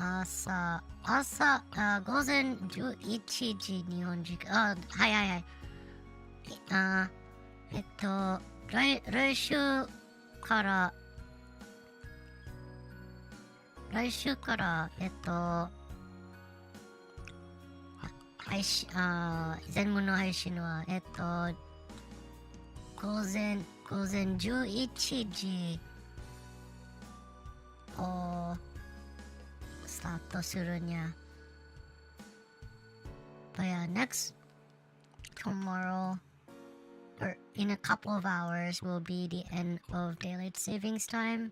午前11時日本時間。はいはいはい。来週から、前後の配信は、午前11時をスタートするにゃ。But yeah, tomorrow, or in a couple of hours, will be the end of daylight savings time.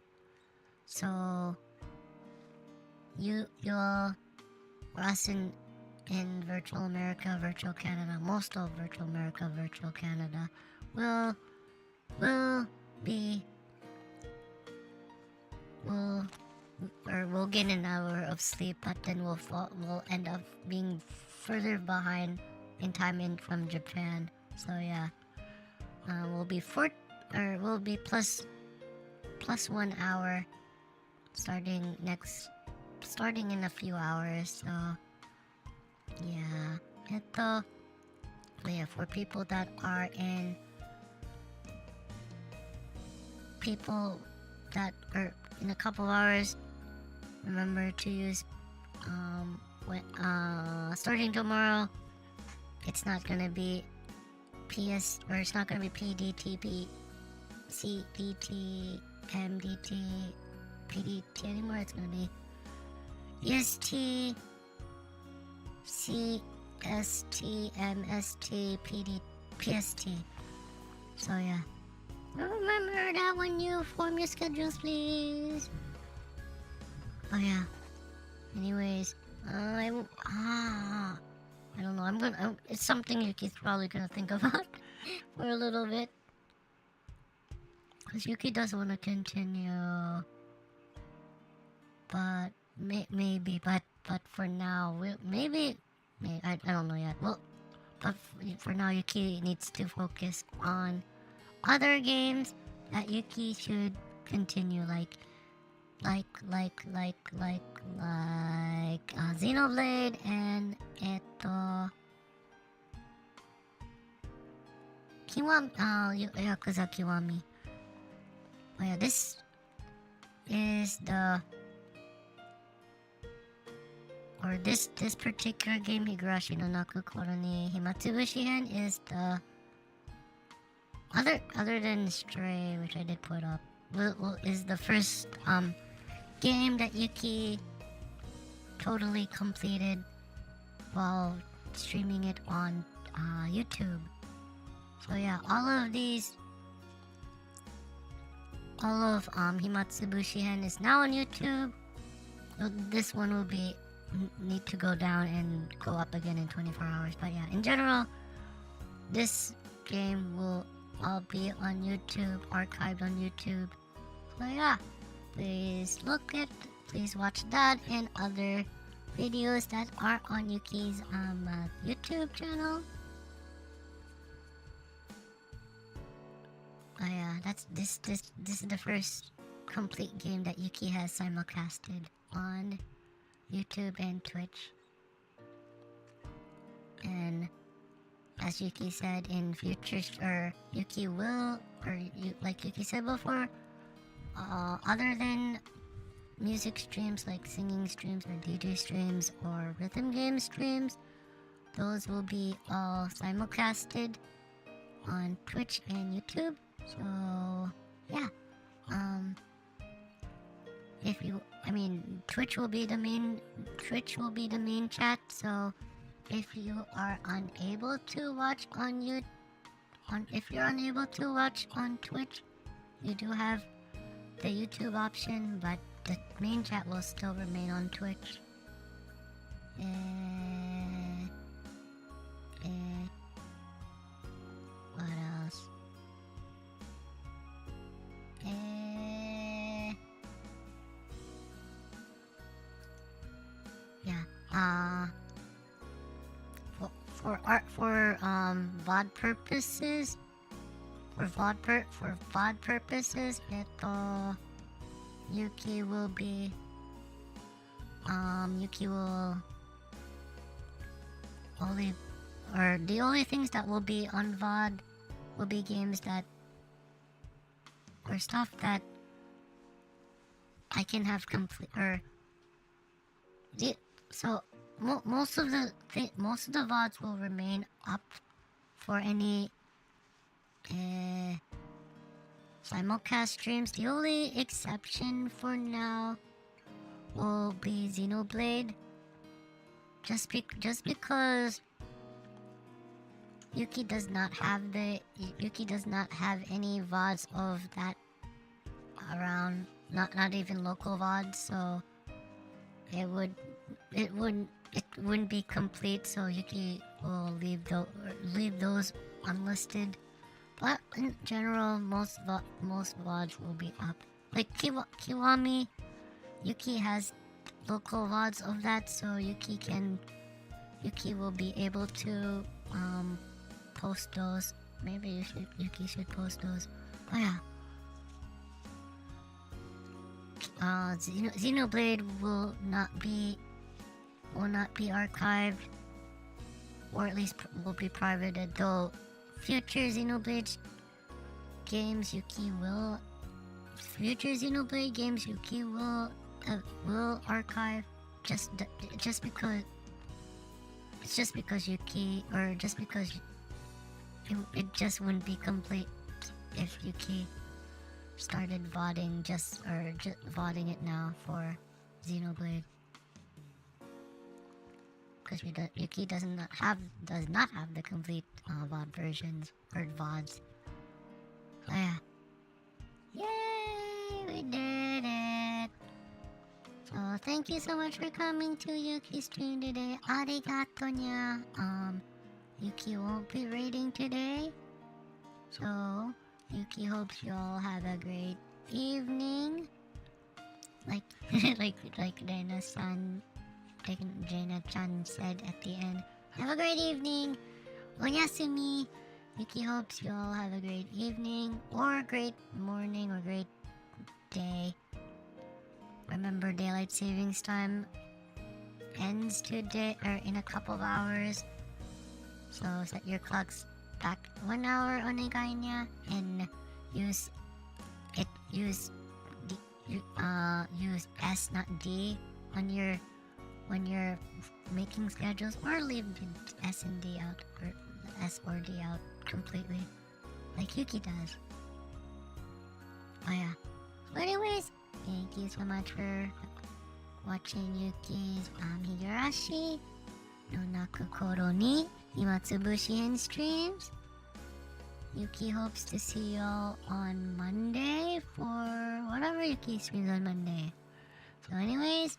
So, us in virtual America, virtual Canada, most of virtual America, virtual Canada, will we'll get an hour of sleep, but then we'll end up being further behind in time from Japan. So yeah, we'll be plus 1 hour starting in a few hours. So yeah, for people that are in a couple of hours, remember to use starting tomorrow. It's not gonna be PS, or it's not gonna be PDT, CDT, MDT, PDT anymore. It's gonna be EST, CST, MST, PST. So yeah, remember that when you form your schedules, please. Oh yeah. Anyways, I don't know. It's something Yuki's probably gonna think about for a little bit, cause Yuki does want to continue, but maybe. But for now, maybe I don't know yet. Well, but for now, Yuki needs to focus on other games that Yuki should continue, like Xenoblade and Yakuza Kiwami. Oh yeah, this is this particular game, Higurashi no Naku Koroni Himatsubushi-hen, is the other than Stray, which I did put up, is the first game that Yuki totally completed while streaming it on YouTube. So yeah, all of Himatsubushi-hen is now on YouTube. This one will need to go down and go up again in 24 hours. But yeah, in general, this game will all be on YouTube, archived on YouTube. So yeah, please watch that and other videos that are on Yuki's YouTube channel. Oh yeah, this is the first complete game that Yuki has simulcasted on YouTube and Twitch. And as Yuki said, in future, or Yuki will, like Yuki said before, other than music streams like singing streams or DJ streams or rhythm game streams, those will be all simulcasted on Twitch and YouTube. So yeah, Twitch will be the main chat. So if you are unable to watch on Twitch, you do have the YouTube option, but the main chat will still remain on Twitch. What else? Yeah. For VOD purposes, Yuki will be Yuki will only, or the only things that will be on VOD will be games that, or stuff that I can have complete, or so most of the VODs will remain up for any simulcast streams. The only exception for now will be Xenoblade, just because Yuki does not have any VODs of that around, not even local VODs, so it wouldn't be complete, so Yuki will leave those unlisted. But in general, most VODs will be up. Like Kiwami, Yuki has local VODs of that, so Yuki will be able to post those. Maybe Yuki should post those. Oh yeah. Xenoblade will not be archived, or at least will be privated. Though future Xenoblade games Yuki will archive, just because Yuki, or just because it just wouldn't be complete if Yuki started VODing VODing it now for Xenoblade, because Yuki does not have the complete VOD versions or VODs. So yeah, yay, we did it! So thank you so much for coming to Yuki's stream today. Arigato nya. Yuki won't be raiding today, so Yuki hopes you all have a great evening. Like Reina-chan said at the end. Have a great evening. Oyasumi. Yuki hopes you all have a great evening, or great morning, or great day. Remember, daylight savings time ends today, or in a couple of hours. So set your clocks back 1 hour onegai nya, and use S not D when you're making schedules, or leave S and D out, or S or D out completely, like Yuki does. Oh yeah. So anyways, thank you so much for watching Yuki's Higurashi no Naku Koro ni Himatsubushi-hen streams. Yuki hopes to see y'all on Monday for whatever Yuki streams on Monday. So anyways,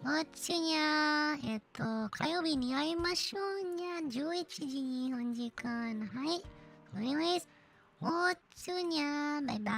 おつにゃー、火曜日に会いましょうにゃ、11時日本時間。はい。anyways, おつにゃー、バイバイ。